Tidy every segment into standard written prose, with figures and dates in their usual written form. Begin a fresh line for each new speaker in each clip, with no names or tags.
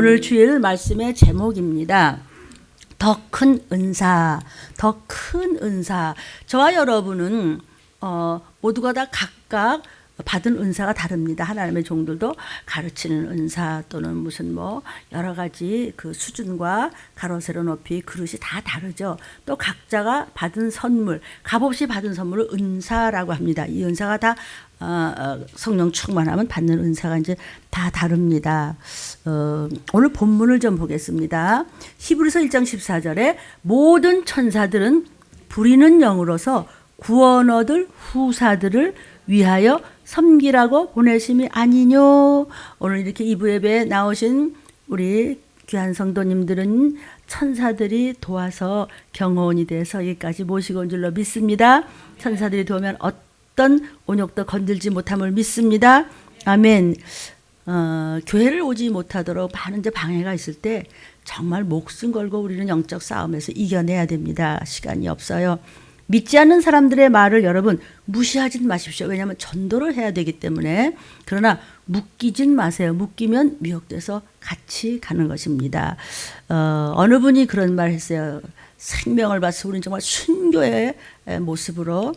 오늘 주일 말씀의 제목입니다. 더 큰 은사, 더 큰 은사. 저와 여러분은 모두가 다 각각 받은 은사가 다릅니다. 하나님의 종들도 가르치는 은사 또는 무슨 여러 가지 그 수준과 가로 세로 높이 그릇이 다 다르죠. 또 각자가 받은 선물, 값없이 받은 선물을 은사라고 합니다. 이 은사가 다 성령 충만하면 받는 은사가 이제 다 다릅니다. 오늘 본문을 좀 보겠습니다. 히브리서 1장 14절에 모든 천사들은 부리는 영으로서 구원 얻을 후사들을 위하여 섬기라고 보내심이 아니뇨. 오늘 이렇게 2부 예배에 나오신 우리 귀한 성도님들은 천사들이 도와서 경호원이 돼서 여기까지 모시고 온 줄로 믿습니다. 천사들이 도우면 어떤 온역도 건들지 못함을 믿습니다. 아멘. 교회를 오지 못하도록 많은 이제 방해가 있을 때 정말 목숨 걸고 우리는 영적 싸움에서 이겨내야 됩니다. 시간이 없어요. 믿지 않는 사람들의 말을 여러분 무시하진 마십시오. 왜냐하면 전도를 해야 되기 때문에. 그러나 묶이진 마세요. 묶이면 미혹돼서 같이 가는 것입니다. 어느 분이 그런 말 했어요. 생명을 바쳐 우리는 정말 순교의 모습으로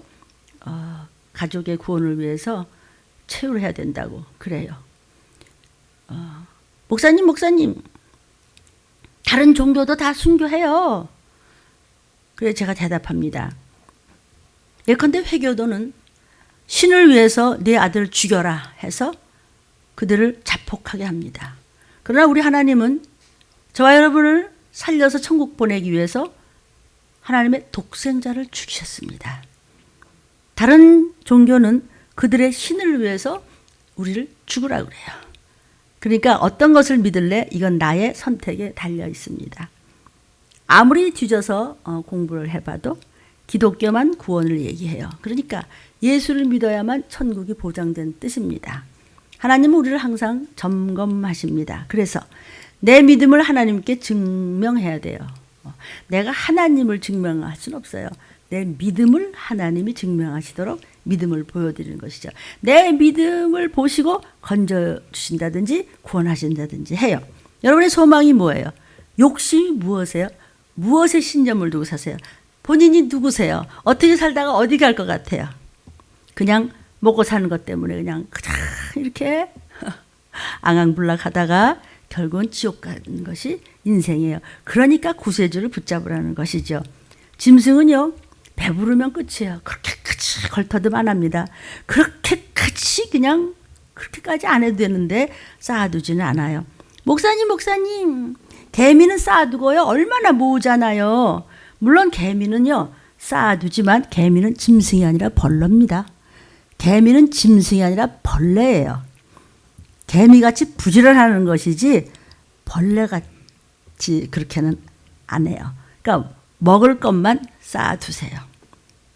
가족의 구원을 위해서 체유를 해야 된다고 그래요. 목사님 다른 종교도 다 순교해요. 그래서 제가 대답합니다. 예컨대 회교도는 신을 위해서 네 아들을 죽여라 해서 그들을 자폭하게 합니다. 그러나 우리 하나님은 저와 여러분을 살려서 천국 보내기 위해서 하나님의 독생자를 죽이셨습니다. 다른 종교는 그들의 신을 위해서 우리를 죽으라 그래요. 그러니까 어떤 것을 믿을래? 이건 나의 선택에 달려 있습니다. 아무리 뒤져서 공부를 해봐도 기독교만 구원을 얘기해요. 그러니까 예수를 믿어야만 천국이 보장된 뜻입니다. 하나님은 우리를 항상 점검하십니다. 그래서 내 믿음을 하나님께 증명해야 돼요. 내가 하나님을 증명할 수는 없어요. 내 믿음을 하나님이 증명하시도록 믿음을 보여드리는 것이죠. 내 믿음을 보시고 건져주신다든지 구원하신다든지 해요. 여러분의 소망이 뭐예요? 욕심이 무엇이에요? 무엇에 신념을 두고 사세요? 본인이 누구세요? 어떻게 살다가 어디 갈 것 같아요? 그냥 먹고 사는 것 때문에 그냥 이렇게 앙앙불락하다가 결국은 지옥 가는 것이 인생이에요. 그러니까 구세주를 붙잡으라는 것이죠. 짐승은요, 배부르면 끝이에요. 그렇게까지 걸터듬 안 합니다. 그렇게까지 그냥 그렇게까지 안 해도 되는데 쌓아두지는 않아요. 목사님 개미는 쌓아두고요 얼마나 모으잖아요. 물론 개미는요 쌓아두지만 개미는 짐승이 아니라 벌레입니다. 개미는 짐승이 아니라 벌레예요. 개미같이 부지런하는 것이지 벌레같이 그렇게는 안 해요. 그러니까 먹을 것만 쌓아두세요.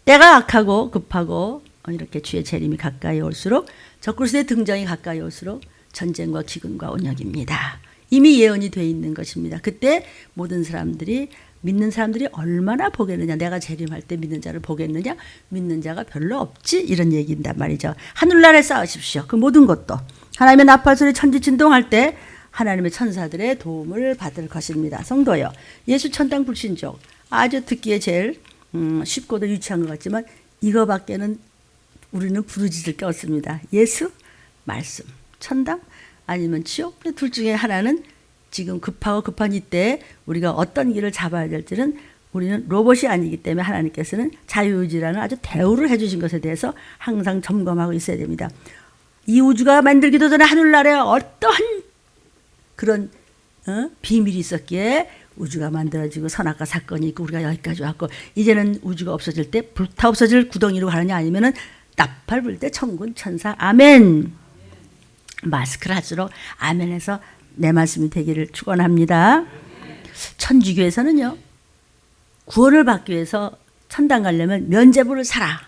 때가 악하고 급하고 이렇게 주의 재림이 가까이 올수록 적그리스도의 등장이 가까이 올수록 전쟁과 기근과 온역입니다. 이미 예언이 돼 있는 것입니다. 그때 모든 사람들이 믿는 사람들이 얼마나 보겠느냐. 내가 재림할 때 믿는 자를 보겠느냐. 믿는 자가 별로 없지. 이런 얘기인단 말이죠. 하늘나라에 쌓으십시오. 그 모든 것도. 하나님의 나팔소리 천지진동할 때 하나님의 천사들의 도움을 받을 것입니다. 성도요. 예수 천당 불신족. 아주 듣기에 제일 쉽고도 유치한 것 같지만 이거밖에는 우리는 부르짖을 게 없습니다. 예수, 말씀, 천당 아니면 지옥. 둘 중에 하나는 지금 급한 이때 우리가 어떤 길을 잡아야 될지는 우리는 로봇이 아니기 때문에 하나님께서는 자유의지라는 아주 대우를 해주신 것에 대해서 항상 점검하고 있어야 됩니다. 이 우주가 만들기도 전에 하늘나라에 어떠한 그런 비밀이 있었기에 우주가 만들어지고 선악과 사건이 있고 우리가 여기까지 왔고 이제는 우주가 없어질 때 불타 없어질 구덩이로 가느냐 아니면은 나팔 불 때 천군 천사 아멘. 마스크를 할수록 아멘해서 내 말씀이 되기를 축원합니다. 천주교에서는요 구원을 받기 위해서 천당 가려면 면죄부를 사라.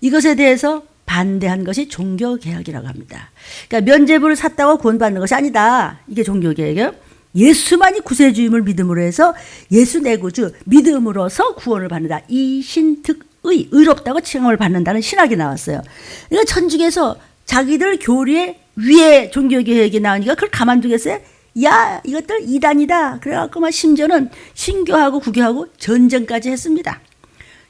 이것에 대해서 반대한 것이 종교개혁이라고 합니다. 그러니까 면죄부를 샀다고 구원받는 것이 아니다. 이게 종교개혁이에요. 예수만이 구세주임을 믿음으로 해서 예수 내 구주 믿음으로서 구원을 받는다. 이신특의 의롭다고 칭함을 받는다는 신학이 나왔어요. 그러니까 천주교에서 자기들 교리에 위에 종교개혁이 나오니까 그걸 가만두겠어요? 야, 이것들 이단이다. 그래갖고 막 심지어는 신교하고 구교하고 전쟁까지 했습니다.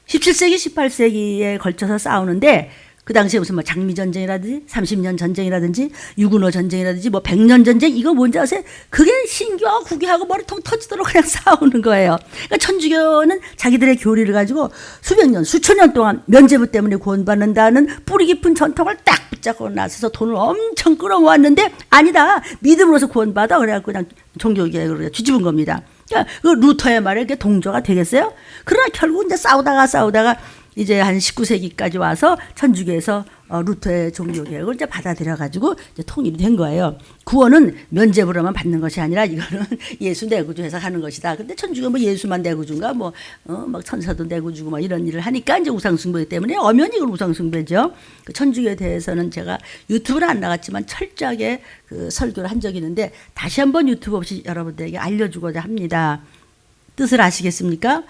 17세기, 18세기에 걸쳐서 싸우는데 그 당시에 무슨 뭐 장미전쟁이라든지 30년 전쟁이라든지 유군호 전쟁이라든지 뭐 100년 전쟁 이거 뭔지 아세요? 그게 신교하고 구교하고 머리통 터지도록 그냥 싸우는 거예요. 그러니까 천주교는 자기들의 교리를 가지고 수백 년, 수천 년 동안 면죄부 때문에 구원받는다는 뿌리 깊은 전통을 딱 붙잡고 나서서 돈을 엄청 끌어모았는데 아니다. 믿음으로서 구원받아. 그래갖고 그냥 종교개혁을 뒤집은 겁니다. 그러니까 그 루터의 말에 그게 동조가 되겠어요? 그러나 결국 이제 싸우다가 이제 한 19세기까지 와서 천주교에서 루터의 종교개혁을 이제 받아들여가지고 이제 통일이 된 거예요. 구원은 면죄부로만 받는 것이 아니라 이거는 예수 내구주해서 하는 것이다. 근데 천주교 뭐 예수만 내구주인가 막 천사도 내구주고 뭐 이런 일을 하니까 이제 우상숭배이기 때문에 엄연히 이건 우상숭배죠. 그 천주교에 대해서는 제가 유튜브는 안 나갔지만 철저하게 그 설교를 한 적이 있는데 다시 한번 유튜브 없이 여러분들에게 알려주고자 합니다. 뜻을 아시겠습니까?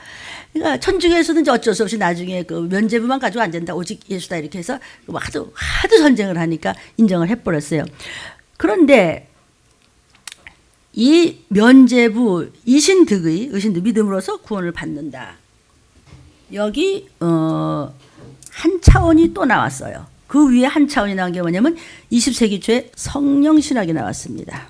그러니까 천주교에서는 이제 어쩔 수 없이 나중에 그 면죄부만 가지고 안 된다. 오직 예수다. 이렇게 해서 하도 전쟁을 하니까 인정을 해버렸어요. 그런데 이 면죄부 이신득의 믿음으로서 구원을 받는다. 여기 한 차원이 또 나왔어요. 그 위에 한 차원이 나온 게 뭐냐면 20세기 초에 성령신학이 나왔습니다.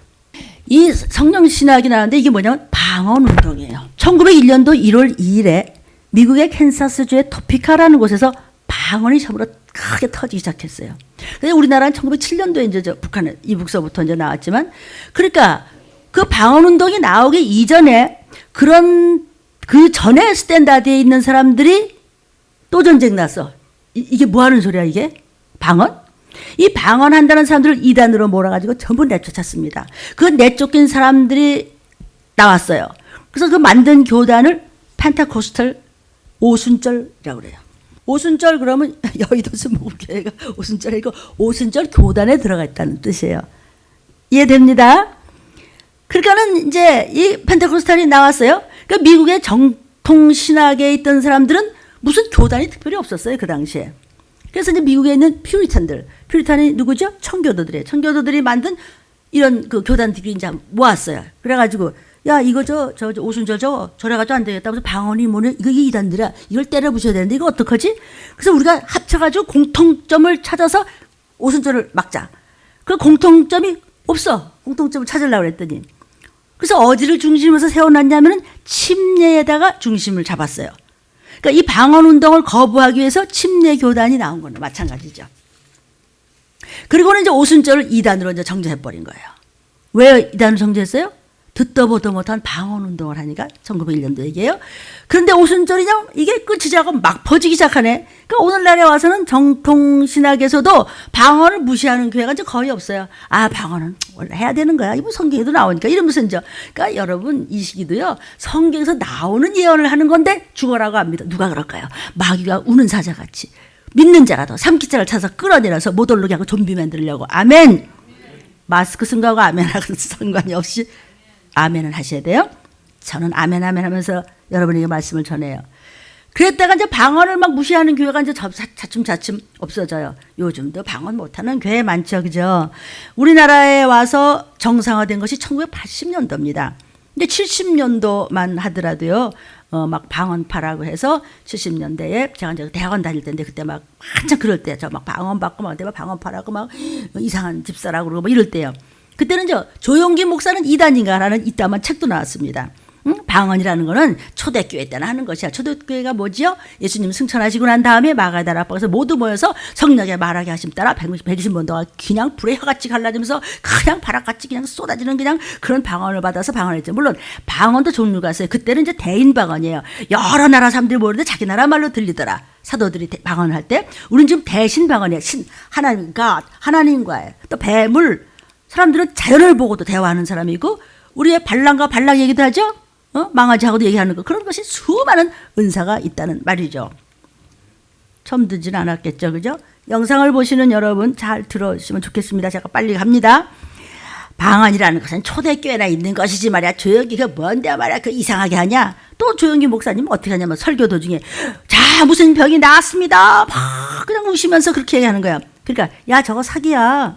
이 성령신학이 나왔는데 이게 뭐냐면 방언운동이에요. 1901년도 1월 2일에 미국의 캔사스주의 토피카라는 곳에서 방언이 처음으로 크게 터지기 시작했어요. 근데 우리나라는 1907년도에 이제 북한의 이북서부터 이제 나왔지만 그러니까 그 방언운동이 나오기 이전에 그 전에 스탠다드에 있는 사람들이 또 전쟁 났어. 이게 뭐 하는 소리야 이게? 방언? 이 방언한다는 사람들을 이단으로 몰아가지고 전부 내쫓았습니다. 그 내쫓긴 사람들이 나왔어요. 그래서 그 만든 교단을 펜타코스탈 오순절이라고 그래요. 오순절 그러면 여의도 스모교회가 오순절이고 오순절 교단에 들어가 있다는 뜻이에요. 이해됩니다? 그러니까는 이제 이 펜타코스탈이 나왔어요. 그러니까 미국의 정통신학에 있던 사람들은 무슨 교단이 특별히 없었어요. 그 당시에. 그래서 이제 미국에 있는 퓨리탄이 누구죠? 청교도들이에요. 청교도들이 만든 이런 그 교단들이 이제 모았어요. 그래가지고 야 이거 저 오순절 저래가지고 안 되겠다. 그래서 방언이 뭐냐 이거 이단들이야. 이걸 때려 부셔야 되는데 이거 어떡하지? 그래서 우리가 합쳐가지고 공통점을 찾아서 오순절을 막자. 그 공통점이 없어. 공통점을 찾으려고 그랬더니 그래서 어디를 중심으로 세워놨냐면은 침례에다가 중심을 잡았어요. 그러니까 이 방언 운동을 거부하기 위해서 침례 교단이 나온 거는 마찬가지죠. 그리고는 이제 오순절을 이단으로 이제 정죄해버린 거예요. 왜 이단을 정죄했어요? 듣도 보도 못한 방언 운동을 하니까 1901년도 얘기예요. 그런데 오순절이냐 이게 끝이지 하고 막 퍼지기 시작하네. 그러니까 오늘날에 와서는 정통신학에서도 방언을 무시하는 교회가 이제 거의 없어요. 아 방언은 원래 해야 되는 거야. 이거 성경에도 나오니까 이러면서 이제 그러니까 여러분 이 시기도요 성경에서 나오는 예언을 하는 건데 죽어라고 합니다. 누가 그럴까요? 마귀가 우는 사자같이 믿는 자라도 삼키자를 찾아서 끌어내려서 못 오르게 하고 좀비 만들려고. 아멘. 마스크 쓴 거하고 아멘하고 상관이 없이 아멘을 하셔야 돼요. 저는 아멘 하면서 여러분에게 말씀을 전해요. 그랬다가 이제 방언을 막 무시하는 교회가 이제 차츰 없어져요. 요즘도 방언 못하는 교회 많죠, 그죠? 우리나라에 와서 정상화된 것이 1980년도입니다. 근데 70년도만 하더라도요, 막 방언파라고 해서 70년대에 제가 이제 대학원 다닐 때인데 그때 막 한참 그럴 때 저 막 방언 받고 막 내가 방언파라고 막 이상한 집사라고 그러고 막 이럴 때요. 그때는 조용기 목사는 이단인가라는 이따만 책도 나왔습니다. 방언이라는 거는 초대교회 때나 하는 것이야. 초대교회가 뭐지요? 예수님 승천하시고 난 다음에 마가다라 앞에서 모두 모여서 성령의 말하게 하심 따라 120번 동안 그냥 불에 혀같이 갈라지면서 그냥 바람같이 그냥 쏟아지는 그냥 그런 방언을 받아서 방언했죠. 물론 방언도 종류가 있어요. 그때는 이제 대인 방언이에요. 여러 나라 사람들이 모르는데 자기 나라 말로 들리더라. 사도들이 방언을 할 때 우리는 지금 대신 방언이에요. 하나님과의 또 뱀을 사람들은 자연을 보고도 대화하는 사람이고 우리의 발랑과 발랑 얘기도 하죠. 망아지하고도 얘기하는 거. 그런 것이 수많은 은사가 있다는 말이죠. 처음 듣지는 않았겠죠. 그죠? 영상을 보시는 여러분 잘 들어주시면 좋겠습니다. 제가 빨리 갑니다. 방언이라는 것은 초대교회나 있는 것이지 말이야. 조용히 그 뭔데 말이야. 그 이상하게 하냐. 또 조용기 목사님 어떻게 하냐면 설교 도중에 자 무슨 병이 나왔습니다. 막 그냥 우시면서 그렇게 얘기하는 거야. 그러니까 야 저거 사기야.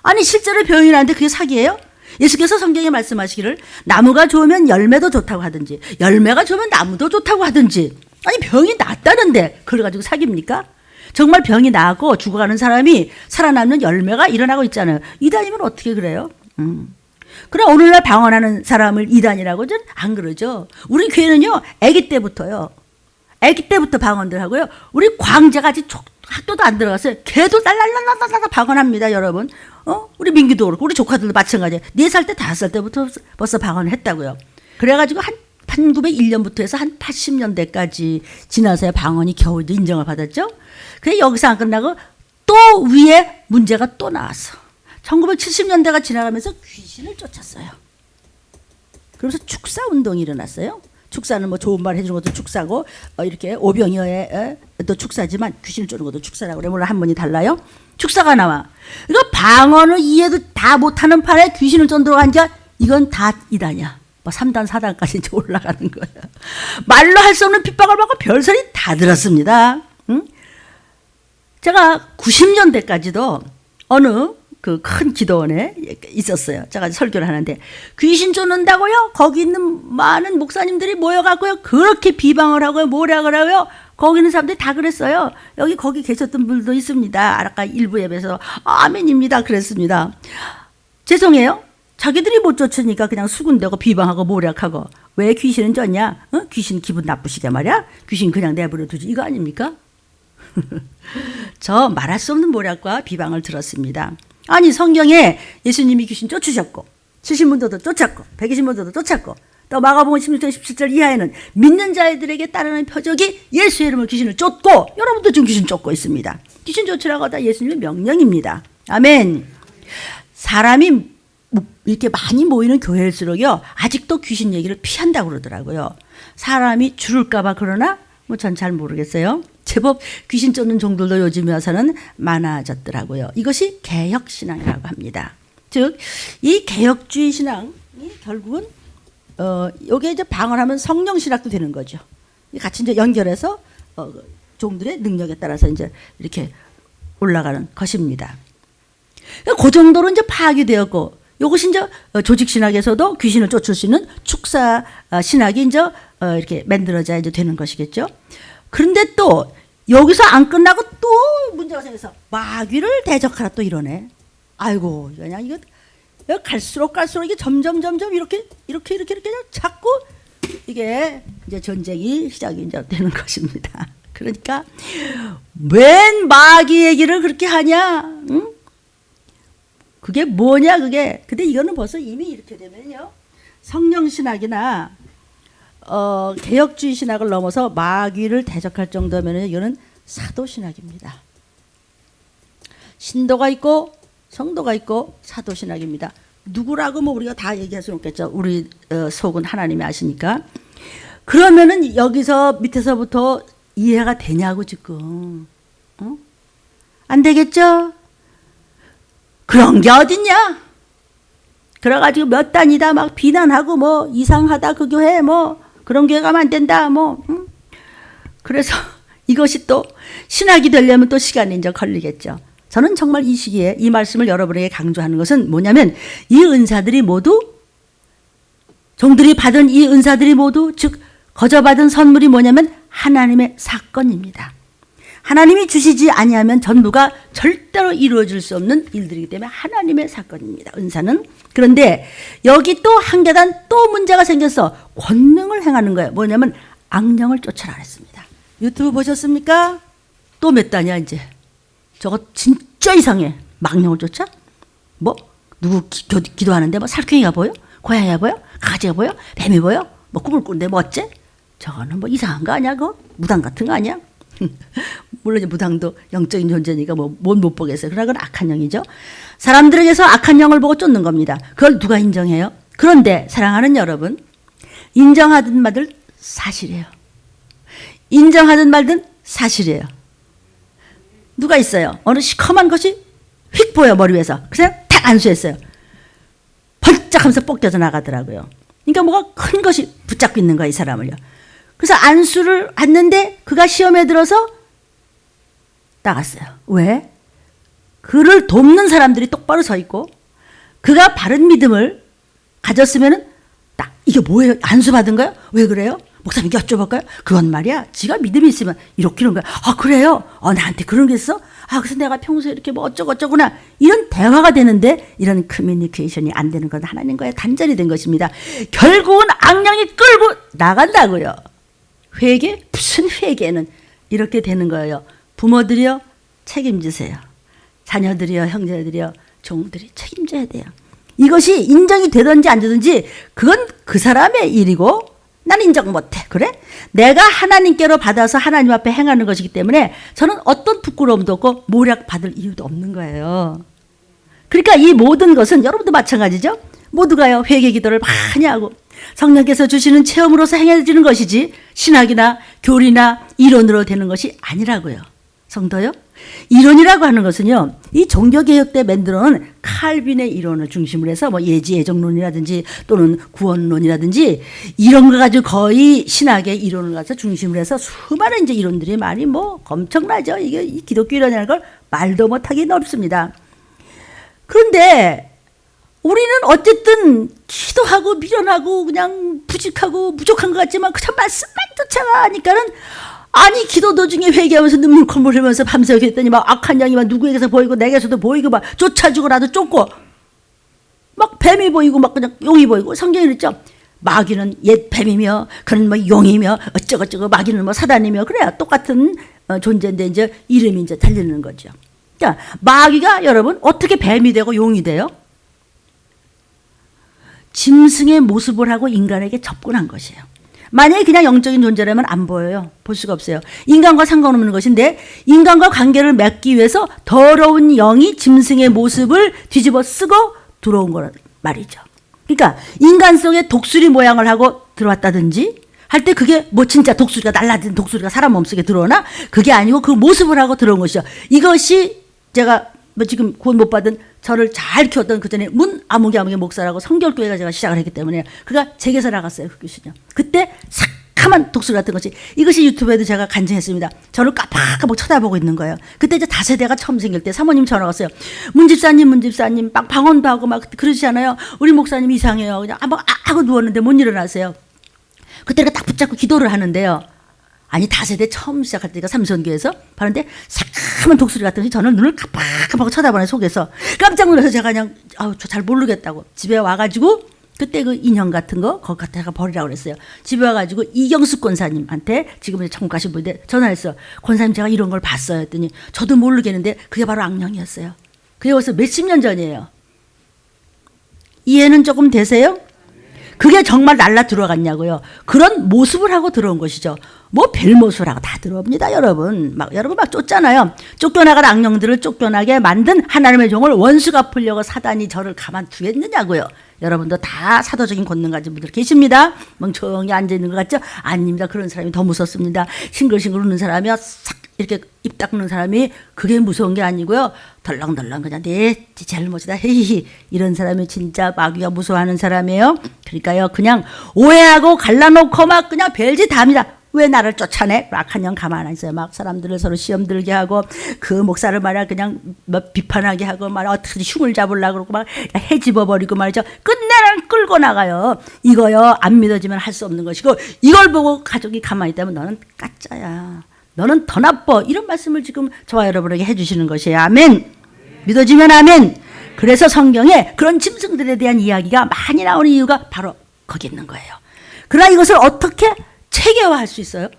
아니 실제로 병이 나는데 그게 사기예요? 예수께서 성경에 말씀하시기를 나무가 좋으면 열매도 좋다고 하든지 열매가 좋으면 나무도 좋다고 하든지 아니 병이 낫다는데 그래가지고 사깁니까? 정말 병이 나고 죽어가는 사람이 살아남는 열매가 일어나고 있잖아요. 이단이면 어떻게 그래요? 그럼 오늘날 방언하는 사람을 이단이라고 는 안 그러죠. 우리 교회는요 아기 때부터 방언들 하고요. 우리 광자가 아직 학교도 안 들어갔어요. 걔도 랄랄랄랄랄 방언합니다, 여러분. 우리 민기도 그렇고 우리 조카들도 마찬가지예요. 4살 때 5살 때부터 벌써 방언을 했다고요. 그래가지고 한 1901년부터 해서 한 80년대까지 지나서야 방언이 겨우 인정을 받았죠. 그래 여기서 안 끝나고 또 위에 문제가 또 나왔어. 1970년대가 지나가면서 귀신을 쫓았어요. 그러면서 축사 운동이 일어났어요. 축사는 뭐 좋은 말 해주는 것도 축사고 이렇게 오병이어의 또 축사지만 귀신을 쫓는 것도 축사라고 그래. 물론 한문이 달라요. 축사가 나와. 이거 방언을 이해도 다 못하는 판에 귀신을 쫓도록 하니까 이건 다 이단이야. 뭐 3단 4단까지 이제 올라가는 거예요. 말로 할 수 없는 핍박을 받고 별소리 다 들었습니다. 응? 제가 90년대까지도 어느 그 큰 기도원에 있었어요. 제가 설교를 하는데 귀신 쫓는다고요? 거기 있는 많은 목사님들이 모여갖고요. 그렇게 비방을 하고요. 모략을 하고요. 거기 있는 사람들이 다 그랬어요. 거기 계셨던 분들도 있습니다. 아까 일부 예배에서 아멘입니다. 그랬습니다. 죄송해요. 자기들이 못 쫓으니까 그냥 수군대고 비방하고 모략하고 왜 귀신은 쫓냐? 귀신 기분 나쁘시게 말이야? 귀신 그냥 내버려 두지 이거 아닙니까? 저 말할 수 없는 모략과 비방을 들었습니다. 아니 성경에 예수님이 귀신 쫓으셨고 70문도도 쫓았고 120문도도 쫓았고 또 마가복음 16장 17절 이하에는 믿는 자들에게 따르는 표적이 예수의 이름으로 귀신을 쫓고 여러분도 지금 귀신 쫓고 있습니다. 귀신 쫓으라고 다 예수님의 명령입니다. 아멘. 사람이 이렇게 많이 모이는 교회일수록요 아직도 귀신 얘기를 피한다고 그러더라고요. 사람이 줄을까 봐 그러나 뭐 전 잘 모르겠어요. 제법 귀신 쫓는 종들도 요즘에 와서는 많아졌더라고요. 이것이 개혁신앙이라고 합니다. 즉 이 개혁주의 신앙이 결국은 요게 이제 방언하면 성령신학도 되는 거죠. 같이 이제 연결해서 종들의 능력에 따라서 이제 이렇게 올라가는 것입니다. 그 정도로 이제 파악이 되었고 요것이 이제 조직신학에서도 귀신을 쫓을 수 있는 축사 신학이 이제 이렇게 만들어져야 이제 되는 것이겠죠. 그런데 또 여기서 안 끝나고 또 문제가 생겨서 마귀를 대적하라 또 이러네. 아이고 그냥 이거 갈수록 이게 점점 이렇게 자꾸 이게 이제 전쟁이 시작이 이제 되는 것입니다. 그러니까 웬 마귀 얘기를 그렇게 하냐? 응? 그게 뭐냐 그게. 근데 이거는 벌써 이미 이렇게 되면요 성령신학이나 개혁주의 신학을 넘어서 마귀를 대적할 정도면 이거는 사도신학입니다. 신도가 있고 성도가 있고 사도신학입니다. 누구라고 뭐 우리가 다 얘기할 수는 없겠죠. 우리 속은 하나님이 아시니까. 그러면은 여기서 밑에서부터 이해가 되냐고 지금. 안 되겠죠? 그런 게 어딨냐? 그래가지고 몇 단이다 막 비난하고 뭐 이상하다 그 교회 뭐 그런 교회 가면 안 된다 뭐. 그래서 이것이 또 신학이 되려면 또 시간이 이제 걸리겠죠. 저는 정말 이 시기에 이 말씀을 여러분에게 강조하는 것은 뭐냐면 이 은사들이 모두 종들이 받은 이 은사들이 모두 즉 거저받은 선물이 뭐냐면 하나님의 사건입니다. 하나님이 주시지 아니하면 전부가 절대로 이루어질 수 없는 일들이기 때문에 하나님의 사건입니다. 은사는. 그런데 여기 또 한 계단 또 문제가 생겨서 권능을 행하는 거예요. 뭐냐면 악령을 쫓아라 했습니다. 유튜브 보셨습니까? 또 몇 단이야 이제. 저거 진짜 이상해. 망령을 쫓아? 뭐 누구 기도하는데 뭐 살쾡이가 보여? 고양이가 보여? 강아지가 보여? 뱀이 보여? 뭐 꿈을 꾸는데 뭐 어째? 저거는 뭐 이상한 거 아니야? 그거? 무당 같은 거 아니야? 물론 이제 무당도 영적인 존재니까 뭐 못 보겠어요. 그러나 그건 악한 영이죠. 사람들에게서 악한 영을 보고 쫓는 겁니다. 그걸 누가 인정해요? 그런데 사랑하는 여러분, 인정하든 말든 사실이에요. 인정하든 말든 사실이에요. 누가 있어요? 어느 시커먼 것이 휙 보여 머리 위에서. 그래서 탁 안수했어요. 번쩍하면서 뽑혀서 나가더라고요. 그러니까 뭐가 큰 것이 붙잡고 있는 거야 이 사람을요. 그래서 안수를 했는데 그가 시험에 들어서 나갔어요. 왜? 그를 돕는 사람들이 똑바로 서 있고 그가 바른 믿음을 가졌으면은 딱 이게 뭐예요? 안수 받은 거요? 왜 그래요? 목사님께 여쭤볼까요? 그건 말이야. 지가 믿음이 있으면 이렇게 이런 거야. 아 그래요? 나한테 그런 게 있어? 그래서 내가 평소에 이렇게 뭐 어쩌고저쩌구나. 이런 대화가 되는데 이런 커뮤니케이션이 안 되는 건 하나님과의 단절이 된 것입니다. 결국은 악령이 끌고 나간다고요. 회개? 무슨 회개는 이렇게 되는 거예요. 부모들이요 책임지세요. 자녀들이요 형제들이요 종들이 책임져야 돼요. 이것이 인정이 되든지 안 되든지 그건 그 사람의 일이고 난 인정 못해. 그래? 내가 하나님께로 받아서 하나님 앞에 행하는 것이기 때문에 저는 어떤 부끄러움도 없고 모략받을 이유도 없는 거예요. 그러니까 이 모든 것은 여러분도 마찬가지죠. 모두가요 회개 기도를 많이 하고 성령께서 주시는 체험으로서 행해지는 것이지 신학이나 교리나 이론으로 되는 것이 아니라고요. 성도요? 이론이라고 하는 것은요, 이 종교개혁 때 만들어놓은 칼빈의 이론을 중심으로 해서 뭐 예지예정론이라든지 또는 구원론이라든지 이런 거 가지고 거의 신학의 이론을 가지고 중심으로 해서 수많은 이제 이론들이 많이 뭐 엄청나죠. 이게 이 기독교 이론이라는 걸 말도 못하기 어렵습니다. 그런데 우리는 어쨌든 기도하고 미련하고 그냥 부직하고 부족한 것 같지만 그냥 말씀만 쫓아가니까는 아니 기도 도중에 회개하면서 눈물 콧물 흘리면서 밤새 했더니 막 악한 영이 막 누구에게서 보이고 내게서도 보이고 막 쫓아주고 나도 쫓고 막 뱀이 보이고 막 그냥 용이 보이고 성경에 그랬죠. 마귀는 옛 뱀이며 그는 뭐 용이며 어쩌고저쩌고 마귀는 뭐 사단이며 그래야 똑같은 존재인데 이제 이름이 이제 달리는 거죠. 그러니까 마귀가 여러분 어떻게 뱀이 되고 용이 돼요? 짐승의 모습을 하고 인간에게 접근한 것이에요. 만약에 그냥 영적인 존재라면 안 보여요. 볼 수가 없어요. 인간과 상관없는 것인데 인간과 관계를 맺기 위해서 더러운 영이 짐승의 모습을 뒤집어 쓰고 들어온 거란 말이죠. 그러니까 인간 속에 독수리 모양을 하고 들어왔다든지 할 때 그게 뭐 진짜 독수리가 날라든 독수리가 사람 몸속에 들어오나? 그게 아니고 그 모습을 하고 들어온 것이죠. 이것이 제가 뭐 지금 구원 못 받은 저를 잘 키웠던 그 전에 문 아무개 목사라고 성결교회가 제가 시작을 했기 때문에 그가 제게서 나갔어요. 그 교수님. 그때 새카만 독수리 같은 것이 이것이 유튜브에도 제가 간증했습니다. 저를 깜빡깜빡 쳐다보고 있는 거예요. 그때 이제 다세대가 처음 생길 때 사모님 전화 왔어요. 문집사님 막 방언도 하고 막 그러시잖아요. 우리 목사님 이상해요. 그냥 하고 누웠는데 못 일어나세요. 그때 내가 딱 붙잡고 기도를 하는데요. 아니 다세대 처음 시작할 때가 삼선교에서 바른데 새카만 독수리 같은 것이 저는 눈을 깜빡깜빡 쳐다보는 속에서 깜짝 놀라서 제가 그냥 저 잘 모르겠다고 집에 와가지고 그때 그 인형 같은 거 거기 갖다가 버리라고 그랬어요. 집에 와가지고 이경숙 권사님한테 지금 이제 천국 가신 분인데 전화했어. 권사님 제가 이런 걸 봤어요 했더니 저도 모르겠는데 그게 바로 악령이었어요. 그게 벌써 몇십 년 전이에요. 이해는 조금 되세요? 그게 정말 날라 들어갔냐고요. 그런 모습을 하고 들어온 것이죠. 뭐 별모습을 하고 다 들어옵니다. 여러분 막 쫓잖아요. 쫓겨나간 악령들을 쫓겨나게 만든 하나님의 종을 원수가 풀려고 사단이 저를 가만두겠느냐고요. 여러분도 다 사도적인 권능 가진 분들 계십니다. 멍청이 앉아있는 것 같죠? 아닙니다. 그런 사람이 더 무섭습니다. 싱글싱글 웃는 사람이요 싹 이렇게 입 닦는 사람이 그게 무서운 게 아니고요. 덜렁덜렁 그냥 내 잘못이다 헤히히 이런 사람이 진짜 마귀가 무서워하는 사람이에요. 그러니까요 그냥 오해하고 갈라놓고 막 그냥 별짓 다 합니다. 왜 나를 쫓아내? 악한 영 가만 안 있어요. 막 사람들을 서로 시험 들게 하고 그 목사를 말이야 그냥 막 비판하게 하고 말 어떻게 흉을 잡으려고 그러고 막 해집어버리고 말이죠. 끝내는 끌고 나가요. 이거요 안 믿어지면 할 수 없는 것이고 이걸 보고 가족이 가만히 있다면 너는 가짜야. 너는 더 나빠. 이런 말씀을 지금 저와 여러분에게 해주시는 것이에요. 아멘. 믿어지면 아멘. 그래서 성경에 그런 짐승들에 대한 이야기가 많이 나오는 이유가 바로 거기 있는 거예요. 그러나 이것을 어떻게 체계화할 수 있어요?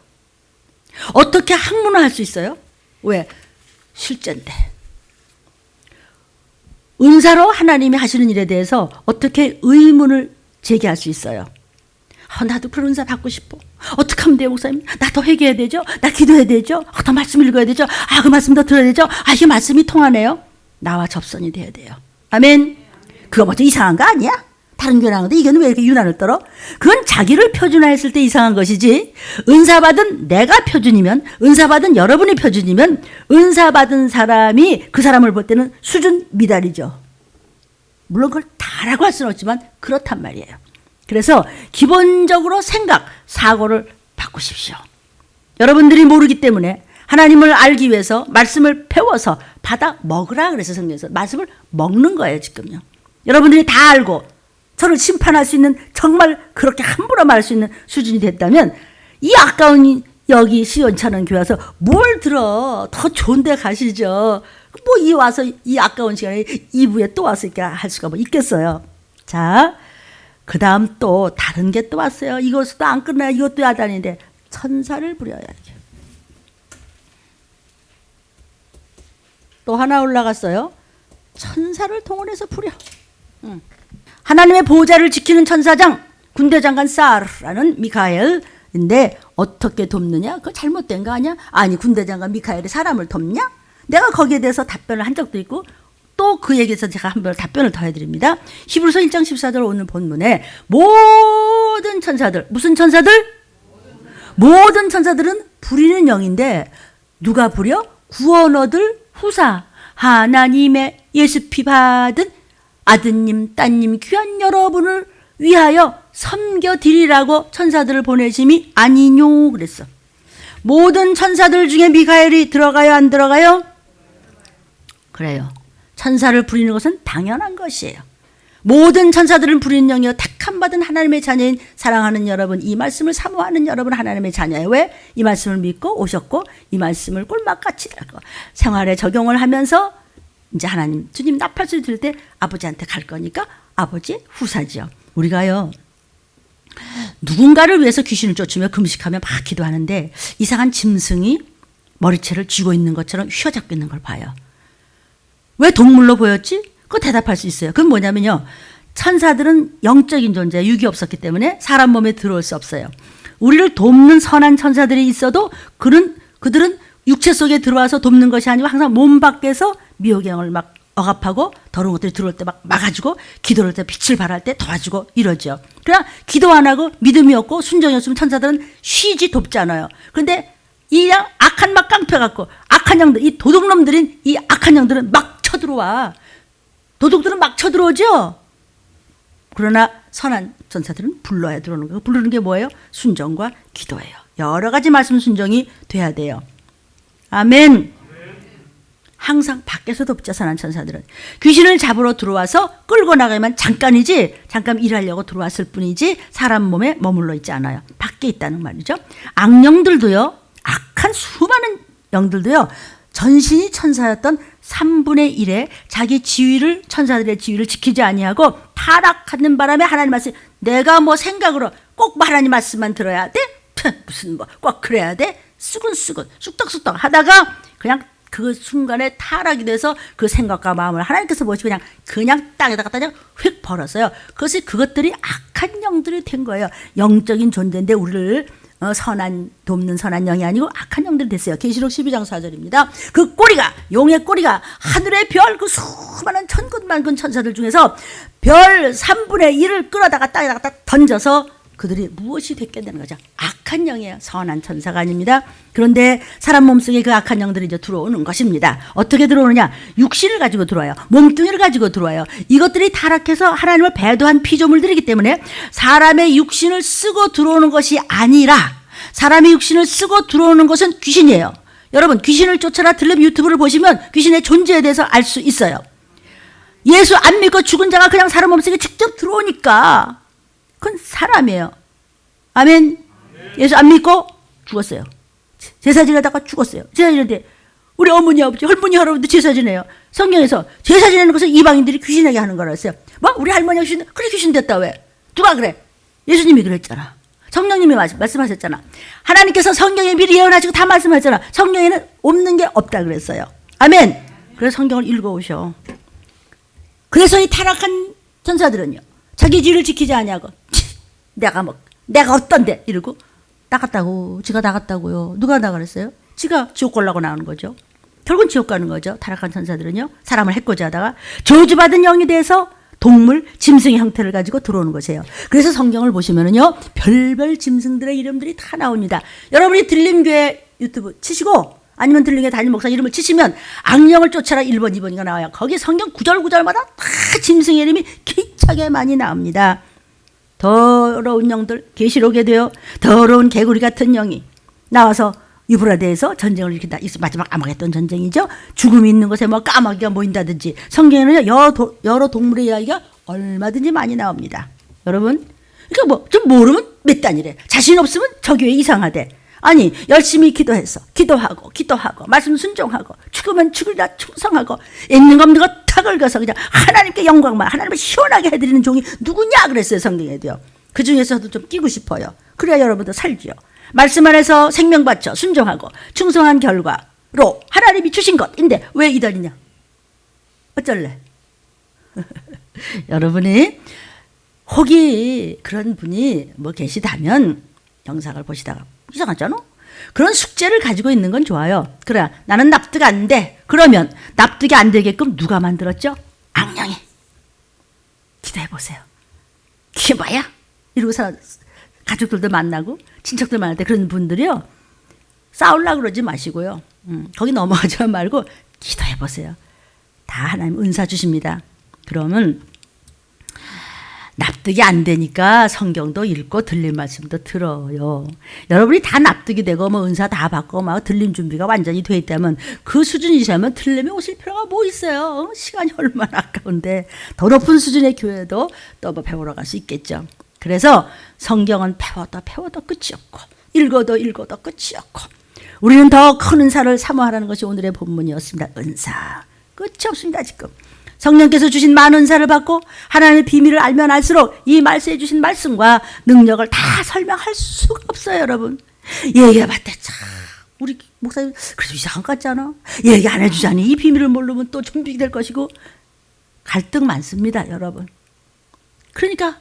어떻게 학문화할 수 있어요? 왜? 실제인데. 은사로 하나님이 하시는 일에 대해서 어떻게 의문을 제기할 수 있어요? 나도 그런 은사 받고 싶어. 어떻게 하면 돼요, 목사님? 나 더 회개해야 되죠? 나 기도해야 되죠? 더 말씀 읽어야 되죠? 그 말씀 더 들어야 되죠? 이게 말씀이 통하네요? 나와 접선이 돼야 돼요. 아멘. 그거 뭐죠? 이상한 거 아니야? 다른 교회 나오는데 이거는 왜 이렇게 유난을 떨어? 그건 자기를 표준화했을 때 이상한 것이지 은사받은 내가 표준이면 은사받은 여러분이 표준이면 은사받은 사람이 그 사람을 볼 때는 수준 미달이죠. 물론 그걸 다라고 할 수는 없지만 그렇단 말이에요. 그래서 기본적으로 사고를 바꾸십시오. 여러분들이 모르기 때문에 하나님을 알기 위해서 말씀을 배워서 받아 먹으라 그래서 성경에서 말씀을 먹는 거예요 지금요. 여러분들이 다 알고 저를 심판할 수 있는, 정말 그렇게 함부로 말할 수 있는 수준이 됐다면 이 아까운 여기 시원찮은 교회 와서 뭘 들어. 더 좋은 데 가시죠. 뭐 이 와서 이 아까운 시간에 2부에 또 와서 이렇게 할 수가 뭐 있겠어요. 자, 그 다음 또 다른 게 또 왔어요. 이것도 안 끝나요. 이것도 야단인데 천사를 부려야 돼. 또 하나 올라갔어요. 천사를 동원해서 부려. 하나님의 보호자를 지키는 천사장, 군대장관 사르라는 미카엘인데 어떻게 돕느냐? 그거 잘못된 거 아니야? 아니, 군대장관 미카엘이 사람을 돕냐? 내가 거기에 대해서 답변을 한 적도 있고 또 그 얘기에서 제가 한번 답변을 더 해드립니다. 히브리서 1장 14절 오늘 본문에 모든 천사들, 무슨 천사들? 모든 천사들은 부리는 영인데 누가 부려? 구원 얻을 후사, 하나님의 예수피 받은 아드님, 따님, 귀한 여러분을 위하여 섬겨드리라고 천사들을 보내심이 아니뇨 그랬어. 모든 천사들 중에 미카엘이 들어가요, 안 들어가요? 그래요. 천사를 부리는 것은 당연한 것이에요. 모든 천사들은 부리는 영이요 택함받은 하나님의 자녀인 사랑하는 여러분, 이 말씀을 사모하는 여러분 하나님의 자녀예요. 왜? 이 말씀을 믿고 오셨고 이 말씀을 꿀맛같이 생활에 적용을 하면서 이제 하나님, 주님 나팔소리 들을 때 아버지한테 갈 거니까 아버지 후사지요. 우리가요 누군가를 위해서 귀신을 쫓으며 금식하며 막 기도하는데 이상한 짐승이 머리채를 쥐고 있는 것처럼 휘어잡고 있는 걸 봐요. 왜 동물로 보였지? 그거 대답할 수 있어요. 그건 뭐냐면요, 천사들은 영적인 존재예요. 육이 없었기 때문에 사람 몸에 들어올 수 없어요. 우리를 돕는 선한 천사들이 있어도 그들은 육체 속에 들어와서 돕는 것이 아니고 항상 몸 밖에서 미호경을 막 억압하고 더러운 것들이 들어올 때 막 막아주고 기도할 때 빛을 발할 때 도와주고 이러죠. 그냥 기도 안 하고 믿음이 없고 순종이 없으면 천사들은 쉬지 돕지 않아요. 그런데 이 악한 막 깡패 같고 악한 영들, 이 도둑놈들인 이 악한 영들은 막 쳐들어와. 도둑들은 막 쳐들어오죠. 그러나 선한 천사들은 불러야 들어오는 거예요. 부르는 게 뭐예요? 순종과 기도예요. 여러 가지 말씀 순종이 돼야 돼요. 아멘. 항상 밖에서 돕자. 선한 천사들은 귀신을 잡으러 들어와서 끌고 나가면 잠깐이지, 잠깐 일하려고 들어왔을 뿐이지 사람 몸에 머물러 있지 않아요. 밖에 있다는 말이죠. 악령들도요, 악한 수많은 영들도요, 전신이 천사였던 3분의 1에 자기 지위를, 천사들의 지위를 지키지 아니하고 타락하는 바람에 하나님 말씀, 내가 뭐 생각으로 꼭 하나님 말씀만 들어야 돼? 무슨 뭐 꼭 그래야 돼? 쓰근쓰근 쑥덕쑥덕 하다가 그냥 그 순간에 타락이 돼서 그 생각과 마음을 하나님께서 보시고 그냥 땅에다가 그냥 휙 벌었어요. 그것들이 악한 영들이 된 거예요. 영적인 존재인데 우리를 돕는 선한 영이 아니고 악한 영들이 됐어요. 계시록 12장 4절입니다. 그 꼬리가, 용의 꼬리가 하늘의 별, 그 수많은 천군만군 천사들 중에서 별 3분의 1을 끌어다가 땅에다가 딱 던져서 그들이 무엇이 됐겠다는 거죠. 악한 영이에요. 선한 천사가 아닙니다. 그런데 사람 몸속에 그 악한 영들이 이제 들어오는 것입니다. 어떻게 들어오느냐? 육신을 가지고 들어와요. 몸뚱이를 가지고 들어와요. 이것들이 타락해서 하나님을 배도한 피조물들이기 때문에 사람의 육신을 쓰고 들어오는 것이 아니라 사람의 육신을 쓰고 들어오는 것은 귀신이에요. 여러분, 귀신을 쫓아라 들림 유튜브를 보시면 귀신의 존재에 대해서 알 수 있어요. 예수 안 믿고 죽은 자가 그냥 사람 몸속에 직접 들어오니까 그건 사람이에요. 아멘. 예수 안 믿고 죽었어요. 제사 지내다가 죽었어요. 제사 지내는데 우리 어머니, 아버지, 할머니, 할아버지도 제사 지내요. 성경에서 제사 지내는 것을 이방인들이 귀신에게 하는 거라 했어요. 뭐? 우리 할머니가 귀신, 그래 귀신 됐다 왜? 누가 그래? 예수님이 그랬잖아. 성령님이 말씀하셨잖아. 하나님께서 성경에 미리 예언하시고 다 말씀하셨잖아. 성경에는 없는 게 없다 그랬어요. 아멘. 그래서 성경을 읽어오셔. 그래서 이 타락한 천사들은요, 자기 지위를 지키지 아니하고 내가 어떤데 이러고 나갔다고. 지가 나갔다고요. 누가 나가랬어요? 지가 지옥 가려고 나오는 거죠. 결국은 지옥 가는 거죠. 타락한 천사들은요, 사람을 해코지 하다가 저주받은 영이 돼서 동물, 짐승의 형태를 가지고 들어오는 것이에요. 그래서 성경을 보시면은요, 별별 짐승들의 이름들이 다 나옵니다. 여러분이 들림교회 유튜브 치시고 아니면 들림교회 담임 목사 이름을 치시면 악령을 쫓아라 1번, 2번이가 나와요. 거기 성경 구절마다 다 짐승의 이름이 기차게 많이 나옵니다. 더러운 영들, 계시록에도요, 더러운 개구리 같은 영이 나와서 유브라데에서 전쟁을 일으킨다. 마지막 아마겟돈 전쟁이죠. 죽음이 있는 곳에 뭐 까마귀가 모인다든지, 성경에는요 여러 동물의 이야기가 얼마든지 많이 나옵니다. 여러분, 그러니까 뭐 좀 모르면 몇 단이래. 자신 없으면 저 교회 이상하대. 아니, 열심히 기도해서 기도하고 말씀 순종하고 죽으면 죽으리라 충성하고 있는 거 없는 거 다 긁어서 그냥 하나님께 영광만, 하나님을 시원하게 해드리는 종이 누구냐 그랬어요. 성경에도요. 그 중에서도 좀 끼고 싶어요. 그래야 여러분도 살지요. 말씀 안에서 생명 바쳐 순종하고 충성한 결과로 하나님이 주신 것인데 왜 이단이냐? 어쩔래? 여러분이 혹이 그런 분이 뭐 계시다면 영상을 보시다가 이상하잖아? 그런 숙제를 가지고 있는 건 좋아요. 그래, 나는 납득 안 돼. 그러면 납득이 안 되게끔 누가 만들었죠? 악령이. 기도해보세요. 그게 뭐야? 이러고서 가족들도 만나고 친척들 만날 때 그런 분들이요. 싸우려고 그러지 마시고요. 거기 넘어가지 말고 기도해보세요. 다 하나님 은사 주십니다. 그러면 납득이 안 되니까 성경도 읽고 들릴 말씀도 들어요. 여러분이 다 납득이 되고 뭐 은사 다 받고 막 들림 준비가 완전히 돼 있다면 그 수준이시면 들림에 오실 필요가 뭐 있어요. 시간이 얼마나 아까운데 더 높은 수준의 교회도 또 뭐 배우러 갈 수 있겠죠. 그래서 성경은 배워도 끝이 없고 읽어도 끝이 없고 우리는 더 큰 은사를 사모하라는 것이 오늘의 본문이었습니다. 은사 끝이 없습니다. 지금 성령께서 주신 많은 은사를 받고 하나님의 비밀을 알면 알수록 이 말씀해 주신 말씀과 능력을 다 설명할 수가 없어요. 여러분 얘기해봤대. 참 우리 목사님 그래도 이상한 것 같지 않아? 얘기 안 해주자니 이 비밀을 모르면 또 준비가 될 것이고 갈등 많습니다. 여러분 그러니까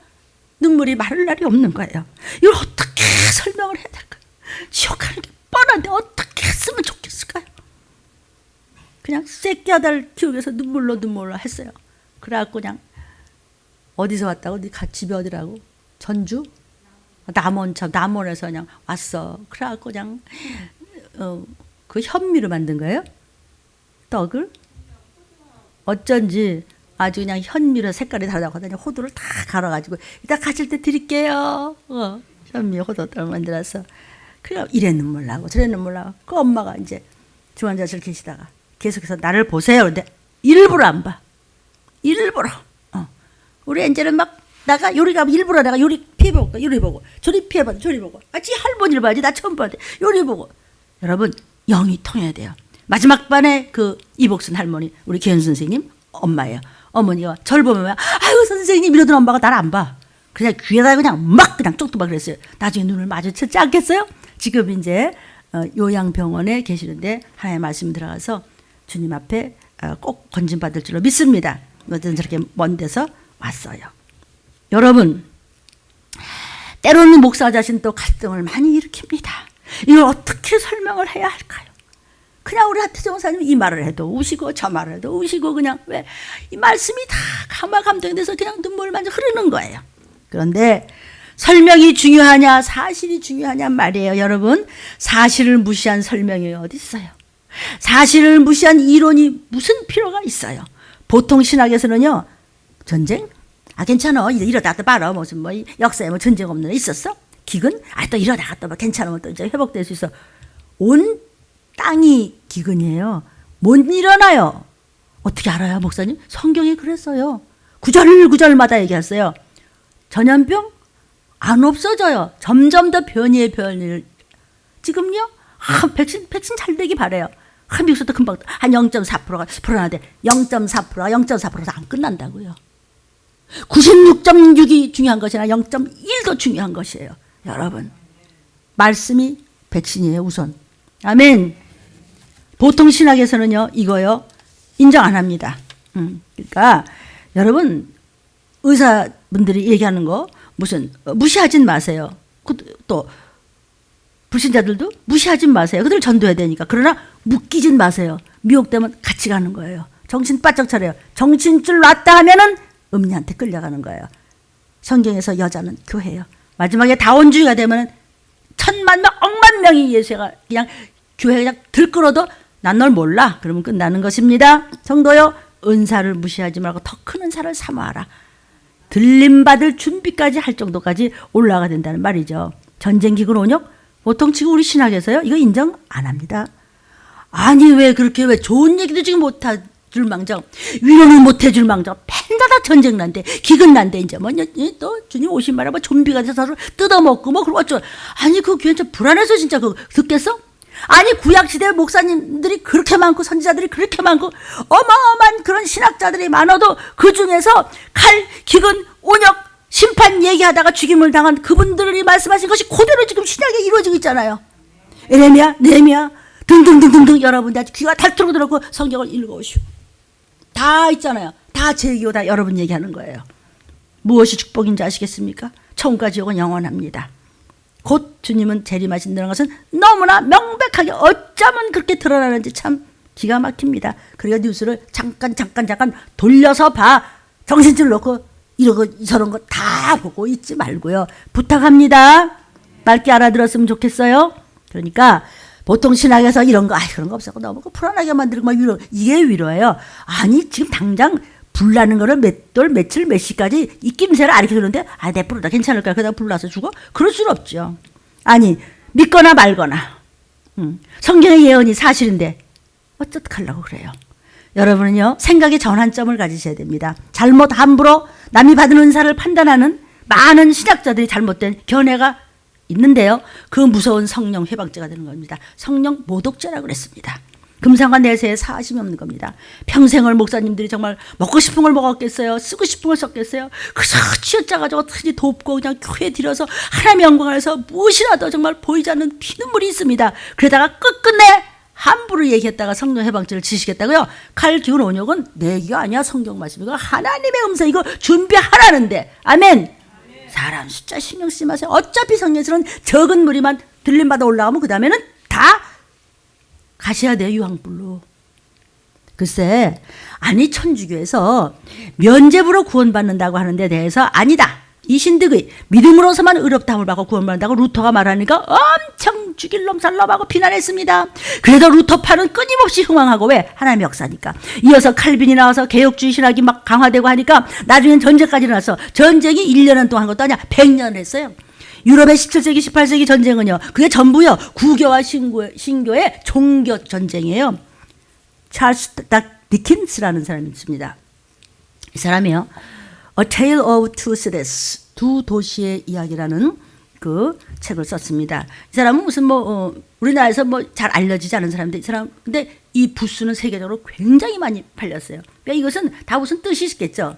눈물이 마를 날이 없는 거예요. 이걸 어떻게 설명을 해야 될까요? 지옥 가는 게 뻔한데 어떻게 했으면 좋겠을까요? 그냥 새끼아들 키우면서 눈물로 했어요. 그래갖고 그냥 어디서 왔다고? 네 집이 어디라고? 전주? 남원에서 그냥 왔어. 그래갖고 그냥 그 현미로 만든 거예요? 떡을? 어쩐지 아주 그냥 현미로 색깔이 다르다고 하더니 호두를 다 갈아가지고 이따 가실 때 드릴게요. 현미 호두를 만들어서 그래 이래 눈물 나고 저래 눈물 나고 그 엄마가 이제 중환자실 계시다가 계속해서 나를 보세요. 근데 일부러 안 봐. 일부러. 우리 이제는 막 나가 요리 가면 일부러 내가 요리 피해보고 요리 보고 저리 피해봐 저리 보고 지 할머니를 봐야지 나 처음 봤는데 요리 보고. 여러분 영이 통해야 돼요. 마지막 반에 그 이복순 할머니 우리 기현 선생님 엄마예요. 어머니가 저를 보면 아유 선생님 이러던 엄마가 나를 안 봐. 그냥 귀에다 그냥 쪽도 막 그랬어요. 나중에 눈을 마주쳤지 않겠어요? 지금 이제 요양병원에 계시는데 하나님의 말씀 들어가서 주님 앞에 꼭 건진받을 줄로 믿습니다. 어쨌든 저렇게 먼 데서 왔어요. 여러분 때로는 목사 자신도 갈등을 많이 일으킵니다. 이걸 어떻게 설명을 해야 할까요? 그냥 우리 하태정 목사님 이 말을 해도 우시고 저 말을 해도 우시고 그냥 왜 이 말씀이 다 감동이 돼서 그냥 눈물만 흐르는 거예요. 그런데 설명이 중요하냐 사실이 중요하냐 말이에요. 여러분 사실을 무시한 설명이 어디 있어요? 사실을 무시한 이론이 무슨 필요가 있어요? 보통 신학에서는요 전쟁? 괜찮아 이러다가 또 봐라 무슨 뭐 역사에 뭐 전쟁 없는 애 있었어? 기근? 또 이러다가 또 뭐 괜찮으면 또 이제 회복될 수 있어. 온 땅이 기근이에요. 못 일어나요. 어떻게 알아요 목사님? 성경이 그랬어요. 구절마다 얘기했어요. 전염병 안 없어져요. 점점 더 변이를 지금요 백신 잘 되기 바래요. 미국에서도 금방 한 0.4%가 불어나는데 0.4%가 안 끝난다고요. 96.6이 중요한 것이 아니라 0.1도 중요한 것이에요. 여러분 말씀이 백신이에요 우선. 아멘. 보통 신학에서는요 이거요 인정 안 합니다. 그러니까 여러분 의사분들이 얘기하는 거 무슨 무시하진 마세요. 또 불신자들도 무시하진 마세요. 그들 전도해야 되니까. 그러나 묶이진 마세요. 미혹되면 같이 가는 거예요. 정신 바짝 차려요. 정신줄 놨다 하면은 음녀한테 끌려가는 거예요. 성경에서 여자는 교회예요. 마지막에 다원주의가 되면은 1,000만 명, 억만 명이 예수가 그냥 교회 그냥 들끓어도 난 널 몰라. 그러면 끝나는 것입니다. 성도요 은사를 무시하지 말고 더 큰 은사를 사모하라. 들림받을 준비까지 할 정도까지 올라가야 된다는 말이죠. 전쟁기근 온역 보통 지금 우리 신학에서요 이거 인정 안 합니다. 아니 왜 그렇게 왜 좋은 얘기도 지금 줄망정 위로는 못 해줄 망정 팬다다 전쟁 난데 기근 난데 이제 또 주님 오신 말에 뭐 좀비가 돼서 뜯어먹고 뭐 그런 어쩌 아니 그 교회 진짜 불안해서 진짜 그거 듣겠어? 아니 구약시대 목사님들이 그렇게 많고 선지자들이 그렇게 많고 어마어마한 그런 신학자들이 많아도 그 중에서 칼, 기근, 온역, 심판 얘기하다가 죽임을 당한 그분들이 말씀하신 것이 그대로 지금 신약에 이루어지고 있잖아요. 에레미야, 느헤미야 등등등등등 여러분들 아주 귀가 닳도록 들었고 성경을 읽어오시오. 다 있잖아요. 다 제기고 다 여러분 얘기하는 거예요. 무엇이 축복인지 아시겠습니까? 천국과 지옥은 영원합니다. 곧 주님은 재림하신다는 것은 너무나 명백하게 어쩌면 그렇게 드러나는지 참 기가 막힙니다. 그러니까 뉴스를 잠깐 돌려서 봐. 정신줄 놓고 이러고 저런 거 다 보고 있지 말고요. 부탁합니다. 맑게 알아들었으면 좋겠어요. 그러니까 보통 신학에서 이런 거 그런 거 없었고 너무 불안하게 만들고 막 위로 이게 위로예요. 아니 지금 당장 불나는 거를 몇 돌 며칠 몇 시까지 이 낌새를 가르쳐주는데 내버려다 괜찮을까 그러다 불나서 죽어? 그럴 수는 없죠. 아니 믿거나 말거나 성경의 예언이 사실인데 어떡하려고 그래요. 여러분은요 생각의 전환점을 가지셔야 됩니다. 잘못 함부로 남이 받은 은사를 판단하는 많은 신학자들이 잘못된 견해가 있는데요. 그 무서운 성령 해방죄가 되는 겁니다. 성령 모독죄라고 그랬습니다. 금상과 내세에 사심이 없는 겁니다. 평생을 목사님들이 정말 먹고 싶은 걸 먹었겠어요. 쓰고 싶은 걸 썼겠어요. 그저 쥐어짜가지고 어떻게 돕고 그냥 교회 들여서 하나님의 영광을 해서 무엇이라도 정말 보이지 않는 피눈물이 있습니다. 그러다가 끝끝내 함부로 얘기했다가 성령 해방죄를 지시겠다고요. 칼, 기운, 온역은 내 얘기가 아니야. 성경 말씀이고 하나님의 음성 이거 준비하라는데. 아멘. 사람 숫자 신경 쓰지 마세요. 어차피 성령에서는 적은 무리만 들림받아 올라가면 그 다음에는 다 가셔야 돼요. 유황불로. 글쎄 아니 천주교에서 면죄부로 구원받는다고 하는 데 대해서 아니다. 이 신득의 믿음으로서만 의롭다함을 받고 구원받는다고 루터가 말하니까 엄청 죽일 놈 살 놈하고 비난했습니다. 그래도 루터파는 끊임없이 흥황하고 왜? 하나님의 역사니까. 이어서 칼빈이 나와서 개혁주의 신학이 막 강화되고 하니까 나중엔 전쟁까지 일어나서 전쟁이 1년은 동안 한 것도 아니야 100년을 했어요. 유럽의 17세기 18세기 전쟁은요 그게 전부요 구교와 신교의 종교 전쟁이에요. 찰스 디킨스라는 사람이 있습니다. 이 사람이요 A Tale of Two Cities 두 도시의 이야기라는 그 책을 썼습니다. 이 사람은 무슨 우리나라에서 잘 알려지지 않은 사람인데 이 사람 근데 이 부수는 세계적으로 굉장히 많이 팔렸어요. 그러니까 이것은 다 무슨 뜻이 있겠죠.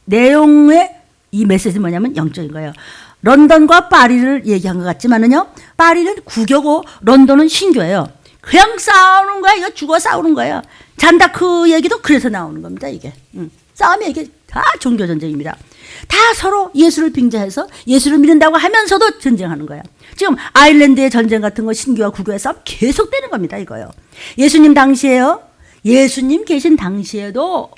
내용의 이 메시지는 뭐냐면 영적인 거예요. 런던과 파리를 얘기한 것 같지만은요 파리는 구교고 런던은 신교예요. 그냥 싸우는 거야. 이거 죽어 싸우는 거예요. 잔다크 얘기도 그래서 나오는 겁니다. 이게 싸움이 이게 다 종교 전쟁입니다. 다 서로 예수를 빙자해서 예수를 믿는다고 하면서도 전쟁하는 거예요. 지금 아일랜드의 전쟁 같은 거 신교와 구교의 싸움 계속되는 겁니다. 이거요. 예수님 당시에요. 예수님 계신 당시에도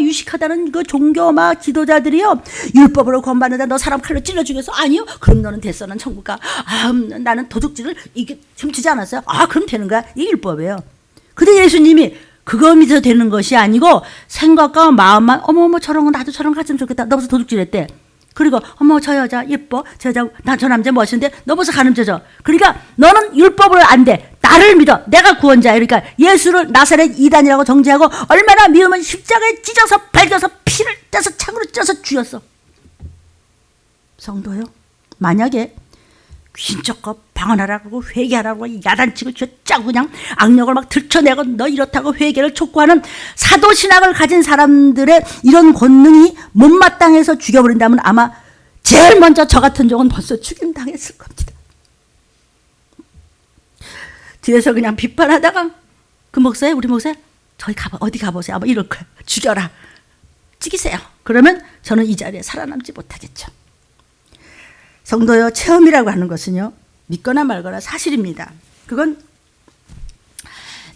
유식하다는 그 종교 지도자들이요 율법으로 구원받는다. 너 사람 칼로 찔러 죽였어? 아니요. 그럼 너는 됐어. 난 천국 가. 나는 도둑질을 이게 훔치지 않았어요. 그럼 되는 거야. 이게 율법이에요. 근데 예수님이 그거 믿어서 되는 것이 아니고 생각과 마음만 어머 저런 거 나도 저런 거 갔으면 좋겠다. 너 벌써 도둑질했대. 그리고 어머 저 여자 예뻐. 저 남자 멋있는데 너 벌써 가늠죄죠. 그러니까 너는 율법을 안 돼. 나를 믿어. 내가 구원자야. 그러니까 예수를 나사렛 이단이라고 정죄하고 얼마나 미우면 십자가에 찢어서 발겨서 피를 떼서 창으로 찢어서 죽였어. 성도요. 만약에 귀신적거 방언하라고 회개하라고 야단치고 쥐어짜고 그냥 악력을 막 들춰내고 너 이렇다고 회개를 촉구하는 사도신학을 가진 사람들의 이런 권능이 못마땅해서 죽여버린다면 아마 제일 먼저 저 같은 종은 벌써 죽임당했을 겁니다. 뒤에서 그냥 비판하다가 그 목사님 우리 목사님 저기 어디 가보세요. 아마 이럴 거야. 죽여라. 찍이세요. 그러면 저는 이 자리에 살아남지 못하겠죠. 성도요 체험이라고 하는 것은요 믿거나 말거나 사실입니다. 그건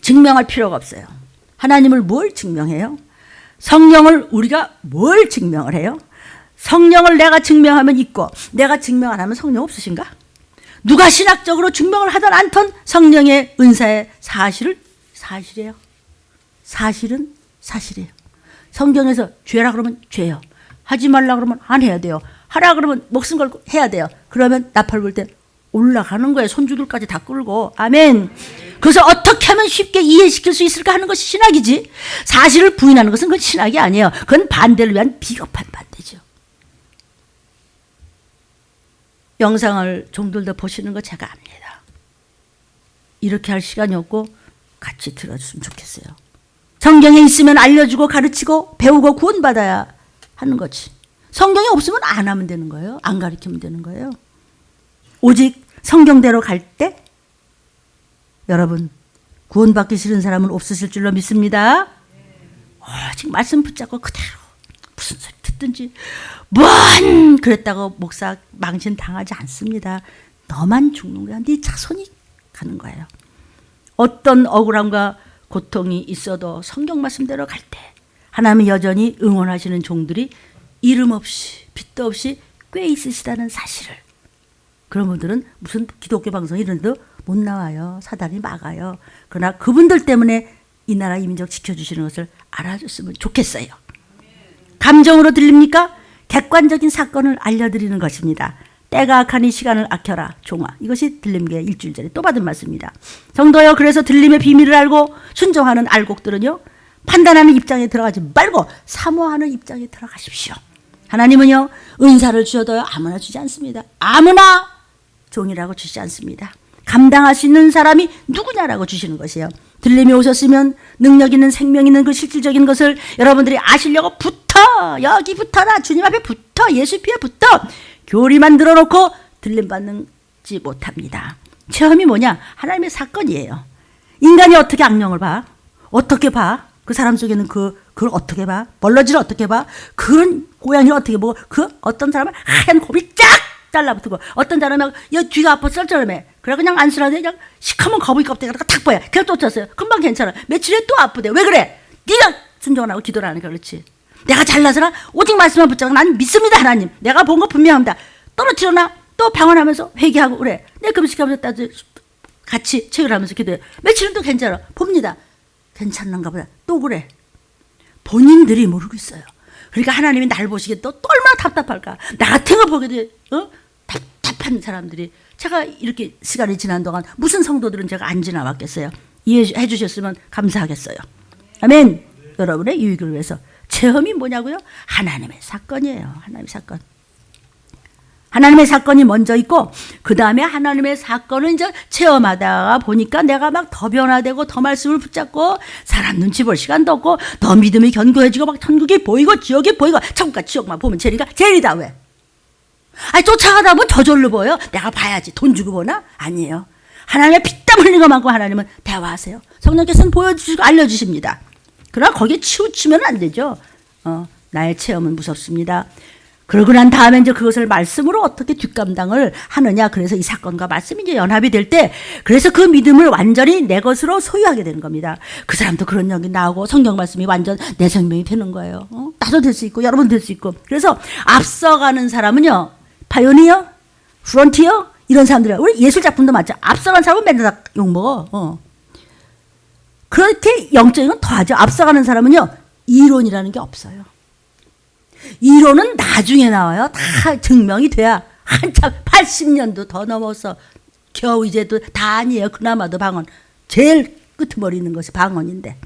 증명할 필요가 없어요. 하나님을 뭘 증명해요? 성령을 우리가 뭘 증명을 해요? 성령을 내가 증명하면 있고 내가 증명 안 하면 성령 없으신가? 누가 신학적으로 증명을 하든 않든 성령의 은사의 사실이에요. 사실은 사실이에요. 성경에서 죄라 그러면 죄요. 하지 말라 그러면 안 해야 돼요. 하라 그러면 목숨 걸고 해야 돼요. 그러면 나팔 불 때 올라가는 거예요. 손주들까지 다 끌고. 아멘. 그래서 어떻게 하면 쉽게 이해시킬 수 있을까 하는 것이 신학이지, 사실을 부인하는 것은 그건 신학이 아니에요. 그건 반대를 위한 비겁한 반대죠. 영상을 종들도 보시는 거 제가 압니다. 이렇게 할 시간이 없고 같이 들어줬으면 좋겠어요. 성경에 있으면 알려주고 가르치고 배우고 구원받아야 하는 거지. 성경이 없으면 안 하면 되는 거예요. 안 가르치면 되는 거예요. 오직 성경대로 갈 때 여러분 구원받기 싫은 사람은 없으실 줄로 믿습니다. 오직 말씀 붙잡고 그대로 무슨 소리 듣든지 뭔 그랬다고 목사 망신 당하지 않습니다. 너만 죽는 거야. 네 자손이 가는 거예요. 어떤 억울함과 고통이 있어도 성경 말씀대로 갈 때 하나님은 여전히 응원하시는 종들이 이름 없이 빚도 없이 꽤 있으시다는 사실을, 그런 분들은 무슨 기독교 방송 이런 데도 못 나와요. 사단이 막아요. 그러나 그분들 때문에 이 나라 이 민족 지켜주시는 것을 알아줬으면 좋겠어요. 감정으로 들립니까? 객관적인 사건을 알려드리는 것입니다. 때가 악하니 시간을 아껴라 종아. 이것이 들림계 일주일 전에 또 받은 말씀입니다. 성도여, 그래서 들림의 비밀을 알고 순종하는 알곡들은요, 판단하는 입장에 들어가지 말고 사모하는 입장에 들어가십시오. 하나님은요, 은사를 주셔도요 아무나 주지 않습니다. 아무나 종이라고 주시지 않습니다. 감당할 수 있는 사람이 누구냐라고 주시는 것이에요. 들림이 오셨으면 능력 있는 생명 있는 그 실질적인 것을 여러분들이 아시려고 붙어, 여기 붙어라, 주님 앞에 붙어, 예수 피에 붙어 교리만 들어놓고 들림 받지 못합니다. 체험이 뭐냐? 하나님의 사건이에요. 인간이 어떻게 악령을 봐? 어떻게 봐? 그 사람 속에는 그걸 어떻게 봐? 멀러지를 어떻게 봐? 그런 고양이를 어떻게 보고, 그 어떤 사람은 하얀 곱이 쫙 달라붙고, 어떤 사람은 여 뒤가 아파 썰쩔매. 그래 그냥 안쓰러운데 그냥 시커먼 거북이 껍데기가 탁 보여. 그냥 쫓았어요. 금방 괜찮아. 며칠 후에 또 아프대. 왜 그래? 네가 순종을 하고 기도를 하니까 그렇지. 내가 잘나서나 오직 말씀만 붙잡고 난 믿습니다. 하나님. 내가 본 거 분명합니다. 떨어뜨려나 또 방언하면서 회개하고 그래. 내 금식하면서 같이 책을 하면서 기도해. 며칠은 또 괜찮아. 봅니다. 괜찮은가 보다. 또 그래. 본인들이 모르고 있어요. 그러니까 하나님이 날 보시기에 또 얼마나 답답할까. 나 같은 거 보기도 답답한 사람들이, 제가 이렇게 시간이 지난 동안 무슨 성도들은 제가 안 지나왔겠어요. 이해해 주셨으면 감사하겠어요. 아멘. 여러분의 유익을 위해서. 체험이 뭐냐고요? 하나님의 사건이에요. 하나님의 사건. 하나님의 사건이 먼저 있고 그 다음에 하나님의 사건을 이제 체험하다가 보니까 내가 막 더 변화되고 더 말씀을 붙잡고 사람 눈치 볼 시간도 없고 더 믿음이 견고해지고 막 천국이 보이고 지옥이 보이고 천국과 지옥만 보면 제일이가 제일이다. 왜? 아니 쫓아가다 보면 저절로 보여. 내가 봐야지. 돈 주고 보나? 아니에요. 하나님의 피땀 흘린 것만큼 하나님은 대화하세요. 성령께서는 보여주시고 알려주십니다. 그러나 거기에 치우치면 안 되죠. 나의 체험은 무섭습니다. 그러고 난 다음에 이제 그것을 말씀으로 어떻게 뒷감당을 하느냐. 그래서 이 사건과 말씀이 이제 연합이 될 때, 그래서 그 믿음을 완전히 내 것으로 소유하게 되는 겁니다. 그 사람도 그런 영이 나오고 성경 말씀이 완전 내 생명이 되는 거예요. 나도 될 수 있고 여러분 될 수 있고. 그래서 앞서가는 사람은요, 파이오니어, 프론티어 이런 사람들이야. 우리 예술 작품도 맞죠. 앞서가는 사람은 맨날 다 욕먹어. 그렇게 영적인 건 더하죠. 앞서가는 사람은요, 이론이라는 게 없어요. 이론은 나중에 나와요. 다 증명이 돼야 한참 80년도 더 넘어서 겨우 이제도 다 아니에요. 그나마도 방언. 제일 끄트머리 있는 것이 방언인데.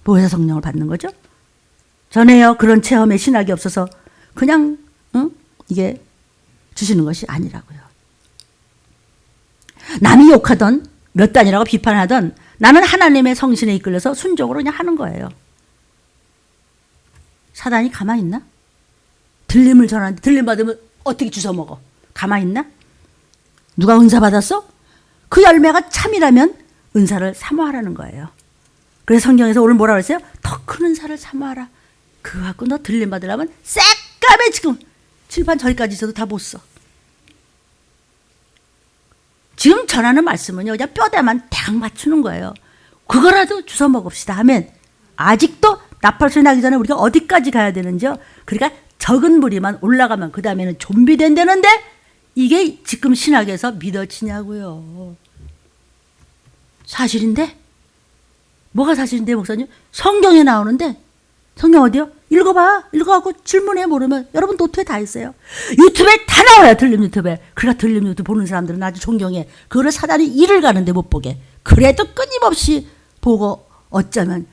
뭐해서 성령을 받는 거죠? 전에요. 그런 체험에 신학이 없어서 그냥 이게 주시는 것이 아니라고요. 남이 욕하던 몇 단이라고 비판하던 나는 하나님의 성신에 이끌려서 순종으로 그냥 하는 거예요. 사단이 가만히 있나? 들림을 전하는데 들림 받으면 어떻게 주워 먹어? 가만히 있나? 누가 은사 받았어? 그 열매가 참이라면 은사를 사모하라는 거예요. 그래서 성경에서 오늘 뭐라 그랬어요? 더 큰 은사를 사모하라. 그거 갖고 너 들림 받으려면 새까매 지금 칠판 저기까지 있어도 다 못 써. 지금 전하는 말씀은요, 그냥 뼈대만 대강 맞추는 거예요. 그거라도 주워 먹읍시다 하면 아직도 나팔소리 나기 전에 우리가 어디까지 가야 되는지요? 그러니까 적은 무리만 올라가면 그 다음에는 좀비 된다는데 이게 지금 신학에서 믿어지냐고요. 사실인데? 뭐가 사실인데 목사님? 성경에 나오는데 성경 어디요? 읽어봐. 읽어갖고 질문해. 모르면 여러분 노트에 다 있어요. 유튜브에 다 나와요. 들림 유튜브에. 그러니까 들림 유튜브 보는 사람들은 아주 존경해. 그거를 사단이 일을 가는데 못 보게. 그래도 끊임없이 보고 어쩌면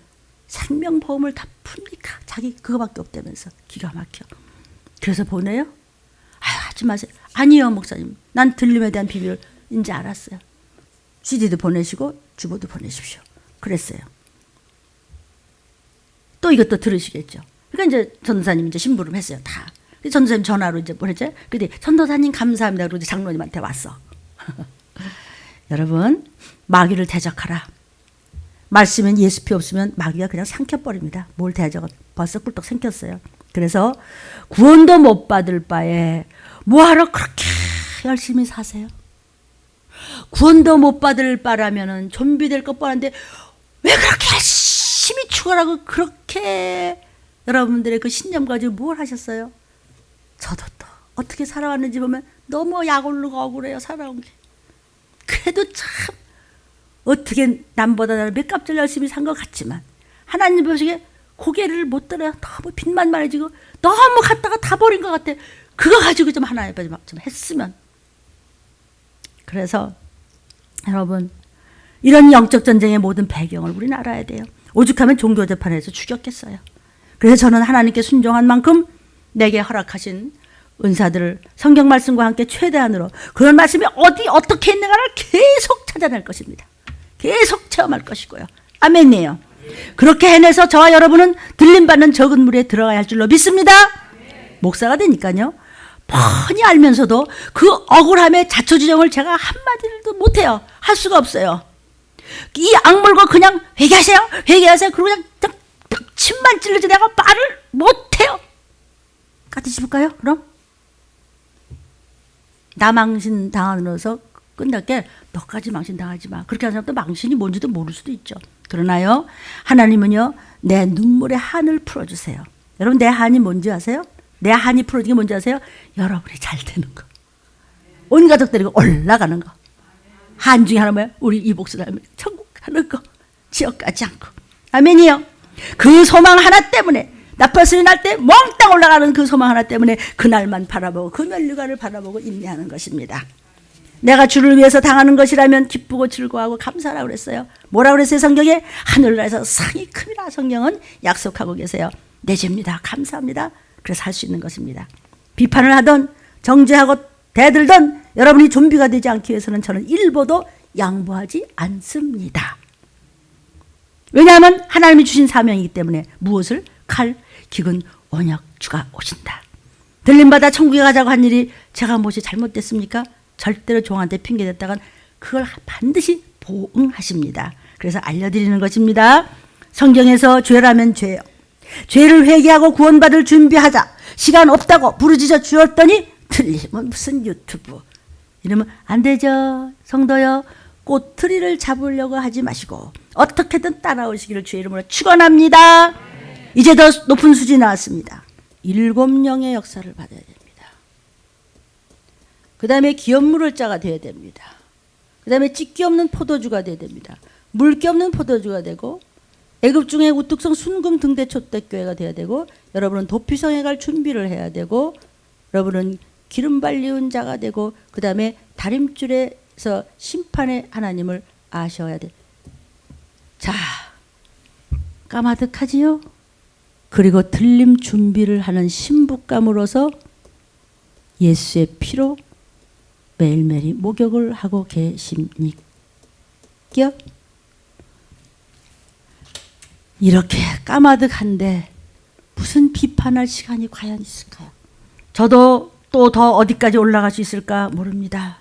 생명보험을 다 풉니까? 자기 그거밖에 없다면서. 기가 막혀. 그래서 보내요? 아유, 하지 마세요. 아니요, 목사님. 난 들림에 대한 비밀을 이제 알았어요. CD도 보내시고 주보도 보내십시오. 그랬어요. 또 이것도 들으시겠죠. 그러니까 이제 전도사님 이제 심부름 했어요. 다. 전도사님 전화로 이제 보냈죠. 근데 전도사님 감사합니다. 그러고 이제 장로님한테 왔어. 여러분, 마귀를 대적하라. 말씀은 예수피 없으면 마귀가 그냥 삼켜버립니다. 뭘 대적은 벌써 꿀떡 삼켰어요. 그래서 구원도 못 받을 바에 뭐하러 그렇게 열심히 사세요? 구원도 못 받을 바라면은 좀비 될 것 뻔한데 왜 그렇게 열심히 죽어라고 그렇게 여러분들의 그 신념 가지고 뭘 하셨어요? 저도 또 어떻게 살아왔는지 보면 너무 약올르고 억울해요. 살아온 게. 그래도 참 어떻게 남보다 나를 몇 값을 열심히 산 것 같지만 하나님 보시기에 고개를 못 들어요. 너무 빚만 많아지고 너무 갖다가 다 버린 것 같아. 그거 가지고 좀 하나님 앞에 좀 했으면. 그래서 여러분, 이런 영적 전쟁의 모든 배경을 우리는 알아야 돼요. 오죽하면 종교 재판에서 죽였겠어요. 그래서 저는 하나님께 순종한 만큼 내게 허락하신 은사들을 성경 말씀과 함께 최대한으로 그런 말씀이 어디 어떻게 있는가를 계속 찾아낼 것입니다. 계속 체험할 것이고요. 아멘이에요. 그렇게 해내서 저와 여러분은 들림받는 적은 물에 들어가야 할 줄로 믿습니다. 목사가 되니까요. 뻔히 알면서도 그 억울함의 자초지정을 제가 한마디도 못해요. 할 수가 없어요. 이 악물고 그냥 회개하세요. 회개하세요. 그리고 그냥 침만 찔러지 내가 말을 못해요. 까지 씹을까요? 그럼? 나 망신 당하면서 끝날게 너까지 망신 당하지 마. 그렇게 하는 사람도 망신이 뭔지도 모를 수도 있죠. 그러나요, 하나님은요, 내 눈물의 한을 풀어주세요. 여러분, 내 한이 뭔지 아세요? 내 한이 풀어지는 게 뭔지 아세요? 여러분이 잘 되는 거. 온 가족 데리고 올라가는 거. 한 중에 하나 뭐야? 우리 이복수 닮은 천국 가는 거. 지옥 가지 않고. 아멘이요. 그 소망 하나 때문에 나팔 소리 날 때 몽땅 올라가는 그 소망 하나 때문에 그날만 바라보고 그 면류관을 바라보고 인내하는 것입니다. 내가 주를 위해서 당하는 것이라면 기쁘고 즐거워하고 감사하라고 그랬어요. 뭐라고 그랬어요? 성경에 하늘나라에서 상이 큼이라 성경은 약속하고 계세요. 내 죄입니다. 감사합니다. 그래서 할 수 있는 것입니다. 비판을 하던 정죄하고 대들던 여러분이 좀비가 되지 않기 위해서는 저는 일보도 양보하지 않습니다. 왜냐하면 하나님이 주신 사명이기 때문에 무엇을? 칼, 기근, 원역, 주가 오신다. 들림받아 천국에 가자고 한 일이 제가 무엇이 잘못됐습니까? 절대로 종한테 핑계댔다간 그걸 반드시 보응하십니다. 그래서 알려드리는 것입니다. 성경에서 죄라면 죄요. 죄를 회개하고 구원받을 준비하자. 시간 없다고 부르짖어 주었더니 틀림은 무슨 유튜브. 이러면 안 되죠. 성도요. 꼬투리를 잡으려고 하지 마시고 어떻게든 따라오시기를 주의 이름으로 축원합니다. 이제 더 높은 수준이 나왔습니다. 7영의 역사를 받아야 됩니다. 그 다음에 기업 물을 자가 되어야 됩니다. 그 다음에 찢기 없는 포도주가 되어야 됩니다. 물기 없는 포도주가 되고 애굽 중에 우뚝성 순금 등대 촛대교회가 되어야 되고 여러분은 도피성에 갈 준비를 해야 되고 여러분은 기름 발리운 자가 되고 그 다음에 다림줄에서 심판의 하나님을 아셔야 돼. 자, 까마득하지요? 그리고 들림 준비를 하는 신부감으로서 예수의 피로 매일매일 목욕을 하고 계십니까? 이렇게 까마득한데 무슨 비판할 시간이 과연 있을까요? 저도 또 더 어디까지 올라갈 수 있을까 모릅니다.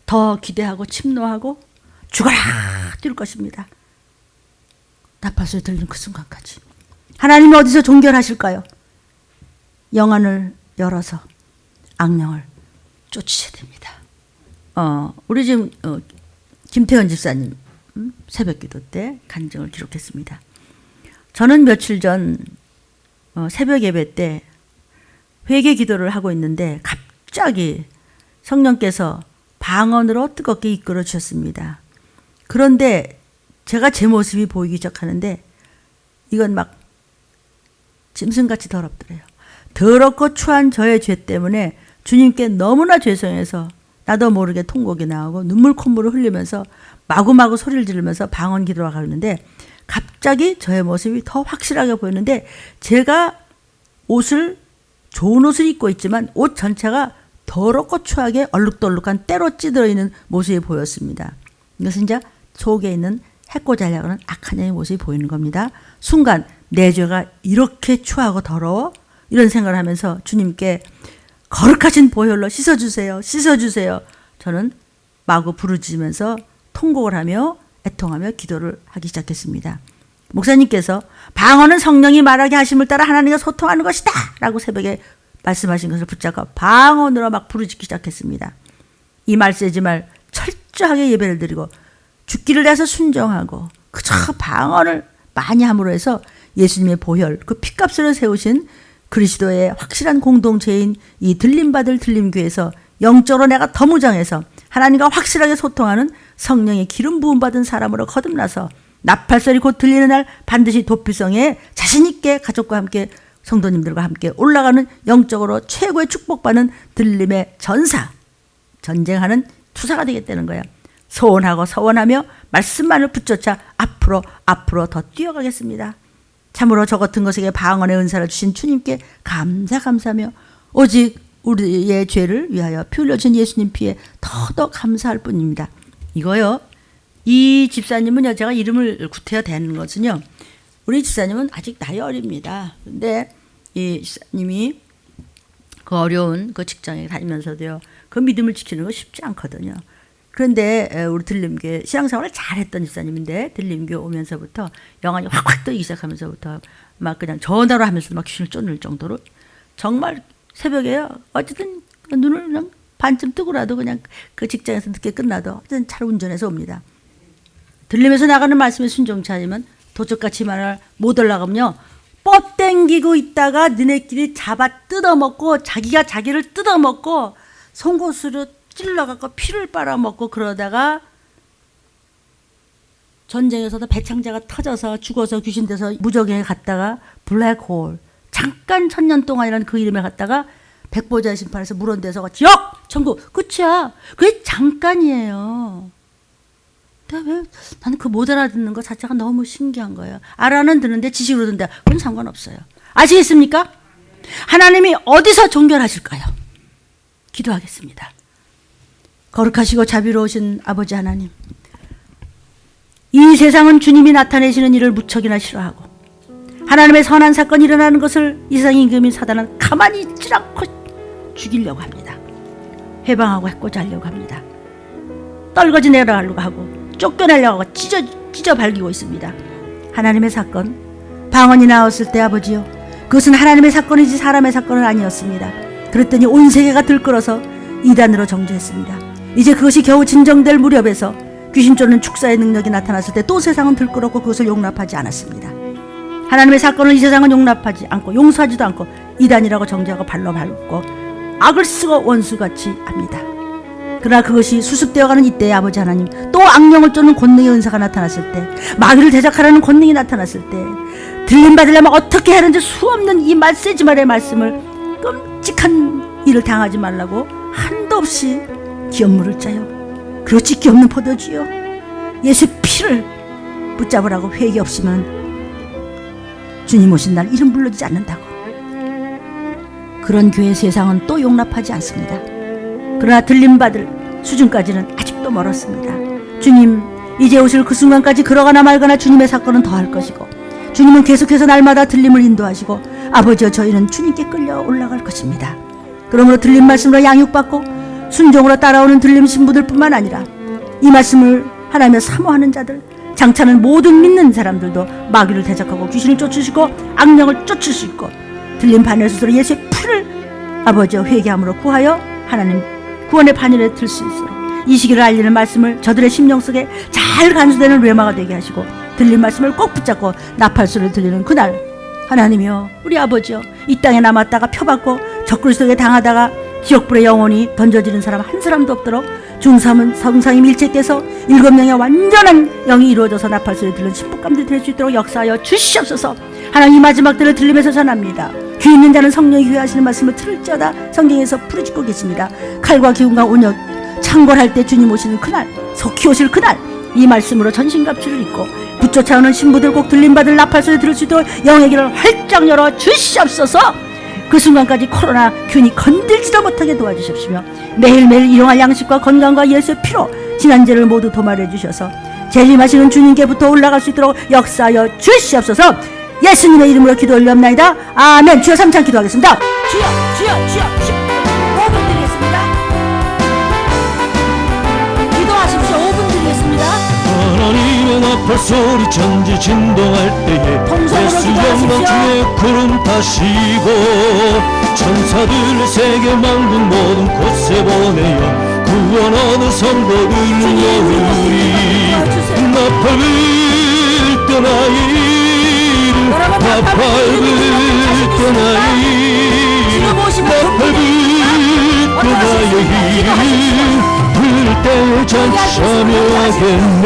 더 기대하고 침노하고 죽어라 뛸 것입니다. 나팔소리 들리는 그 순간까지. 하나님이 어디서 종결하실까요? 영안을 열어서 악령을 쫓으셔야 됩니다. 우리 지금 김태현 집사님 새벽기도 때 간증을 기록했습니다. 저는 며칠 전 새벽 예배 때 회개 기도를 하고 있는데 갑자기 성령께서 방언으로 뜨겁게 이끌어 주셨습니다. 그런데 제가 제 모습이 보이기 시작하는데 이건 막 짐승같이 더럽더래요. 더럽고 추한 저의 죄 때문에 주님께 너무나 죄송해서 나도 모르게 통곡이 나오고 눈물 콧물을 흘리면서 마구마구 소리를 지르면서 방언 기도를 가는데 갑자기 저의 모습이 더 확실하게 보였는데 제가 좋은 옷을 입고 있지만 옷 전체가 더럽고 추하게 얼룩덜룩한 때로 찌들어 있는 모습이 보였습니다. 이것은 이제 속에 있는 해코지하려고 하는 악한 영의 모습이 보이는 겁니다. 순간 내 죄가 이렇게 추하고 더러워? 이런 생각을 하면서 주님께 거룩하신 보혈로 씻어주세요. 씻어주세요. 저는 마구 부르짖으면서 통곡을 하며 애통하며 기도를 하기 시작했습니다. 목사님께서 방언은 성령이 말하게 하심을 따라 하나님과 소통하는 것이다 라고 새벽에 말씀하신 것을 붙잡고 방언으로 막 부르짖기 시작했습니다. 이 말세지말 철저하게 예배를 드리고 죽기를 내서 순종하고 그저 방언을 많이 함으로 해서 예수님의 보혈 그 핏값으로 세우신 그리스도의 확실한 공동체인 이 들림받을 들림교회에서 영적으로 내가 더 무장해서 하나님과 확실하게 소통하는 성령의 기름 부음 받은 사람으로 거듭나서 나팔소리 곧 들리는 날 반드시 도피성에 자신 있게 가족과 함께 성도님들과 함께 올라가는 영적으로 최고의 축복받는 들림의 전사, 전쟁하는 투사가 되겠다는 거야. 소원하고 서원하며 말씀만을 붙여차 앞으로 더 뛰어가겠습니다. 참으로 저 같은 것에게 방언의 은사를 주신 주님께 감사하며 오직 우리의 죄를 위하여 피 흘려준 예수님 피에 더더 감사할 뿐입니다. 이거요. 이 집사님은요, 제가 이름을 구태여 대는 것은요, 우리 집사님은 아직 나이 어립니다. 근데 이 집사님이 그 어려운 그 직장에 다니면서도요, 그 믿음을 지키는 거 쉽지 않거든요. 그런데 우리 들림교회 신앙생활을 잘했던 집사님인데 들림교회 오면서부터 영안이 확 뜨기 시작하면서부터 막 그냥 전화로 하면서 막 귀신을 쫓는 정도로 정말 새벽에요. 어쨌든 눈을 그냥 반쯤 뜨고라도 그냥 그 직장에서 늦게 끝나도 어쨌든 차를 운전해서 옵니다. 들리면서 나가는 말씀에 순종치 않으면 도적같이 말을 못 올라가면요. 뻗땡기고 있다가 너네끼리 잡아 뜯어먹고 자기가 자기를 뜯어먹고 송곳으로 찔러갖고 피를 빨아먹고 그러다가 전쟁에서도 배창자가 터져서 죽어서 귀신돼서 무적에 갔다가 블랙홀 잠깐 1000년 동안이라는 그 이름에 갔다가 백보자의 심판에서 물원돼서 지옥! 천국! 끝이야. 그게 잠깐이에요. 왜 나는 그 못 알아듣는 거 자체가 너무 신기한 거예요. 알아는 듣는데 지식으로 듣는데 그건 상관없어요. 아시겠습니까? 하나님이 어디서 종결하실까요? 기도하겠습니다. 거룩하시고 자비로우신 아버지 하나님, 이 세상은 주님이 나타내시는 일을 무척이나 싫어하고 하나님의 선한 사건이 일어나는 것을 이 세상 임금인 사단은 가만히 있지 않고 죽이려고 합니다. 해방하고 해코지하려고 합니다. 떨거지 내려가려고 하고 쫓겨내려고 하고 찢어 발기고 있습니다. 하나님의 사건, 방언이 나왔을 때 아버지요, 그것은 하나님의 사건이지 사람의 사건은 아니었습니다. 그랬더니 온 세계가 들끓어서 이단으로 정죄했습니다. 이제 그것이 겨우 진정될 무렵에서 귀신 쫓는 축사의 능력이 나타났을 때 또 세상은 들끓었고 그것을 용납하지 않았습니다. 하나님의 사건을 이 세상은 용납하지 않고 용서하지도 않고 이단이라고 정죄하고 발로 밟고 악을 쓰고 원수같이 합니다. 그러나 그것이 수습되어가는 이때에 아버지 하나님, 또 악령을 쫓는 권능의 은사가 나타났을 때, 마귀를 대적하라는 권능이 나타났을 때, 들림받으려면 어떻게 하는지 수없는 이 말세지말의 말씀을 끔찍한 일을 당하지 말라고 한도 없이 기업물을 짜요. 그리고 찢기 없는 포도주요, 예수의 피를 붙잡으라고 회개 없이면 주님 오신 날 이름 불러지지 않는다고. 그런 교회 세상은 또 용납하지 않습니다. 그러나 들림받을 수준까지는 아직도 멀었습니다. 주님, 이제 오실 그 순간까지 그러거나 말거나 주님의 사건은 더할 것이고 주님은 계속해서 날마다 들림을 인도하시고 아버지여 저희는 주님께 끌려 올라갈 것입니다. 그러므로 들림 말씀으로 양육받고 순종으로 따라오는 들림 신부들뿐만 아니라 이 말씀을 하나님의 사모하는 자들, 장차는 모든 믿는 사람들도 마귀를 대적하고 귀신을 쫓으시고 악령을 쫓을 수 있고 들림 바늘 스스로 예수의 피를 아버지여 회개함으로 구하여 하나님 구원의 바늘에 들 수 있도록 이 시기를 알리는 말씀을 저들의 심령 속에 잘 간수되는 뢰마가 되게 하시고 들린 말씀을 꼭 붙잡고 나팔소리를 들리는 그날 하나님이여, 우리 아버지여, 이 땅에 남았다가 표받고 적그리스도에게 당하다가 지옥불에 영원히 던져지는 사람 한 사람도 없도록 중삼은 성상이 밀착돼서 7명의 완전한 영이 이루어져서 나팔소리 들는 신부감들이 될 수 있도록 역사하여 주시옵소서. 하나님 이 마지막 때를 들리면서 전합니다. 귀 있는 자는 성령이 교회하시는 말씀을 들을지어다. 성경에서 부르짖고 계십니다. 칼과 기운과 온역 창궐할 때 주님 오시는 그날, 속히 오실 그날, 이 말씀으로 전신갑주를 입고 붙쫓아오는 신부들 꼭 들림받을 나팔소리 들을 수 있도록 영의 길을 활짝 열어 주시옵소서. 그 순간까지 코로나 균이 건들지도 못하게 도와주십시며 매일매일 일용할 양식과 건강과 예수의 피로 지난죄를 모두 도말해 주셔서 재림하시는 주님께부터 올라갈 수 있도록 역사하여 주시옵소서. 예수님의 이름으로 기도 올려옵나이다. 아멘. 주여 3찬 기도하겠습니다. 주여 주여 주여 5분 드리겠습니다. 기도하십시오. 5분 드리겠습니다.
하나님의 나팔 소리 천지 진동할 때에 예수 영광 주의 구름 타시고 천사들을 세계 만국 모든 곳에 보내어 구원하는 성도들 모으리. 나팔 떠나이 나팔 떠나이 나팔 떠나이 불 때에 잔치하며 하겠네.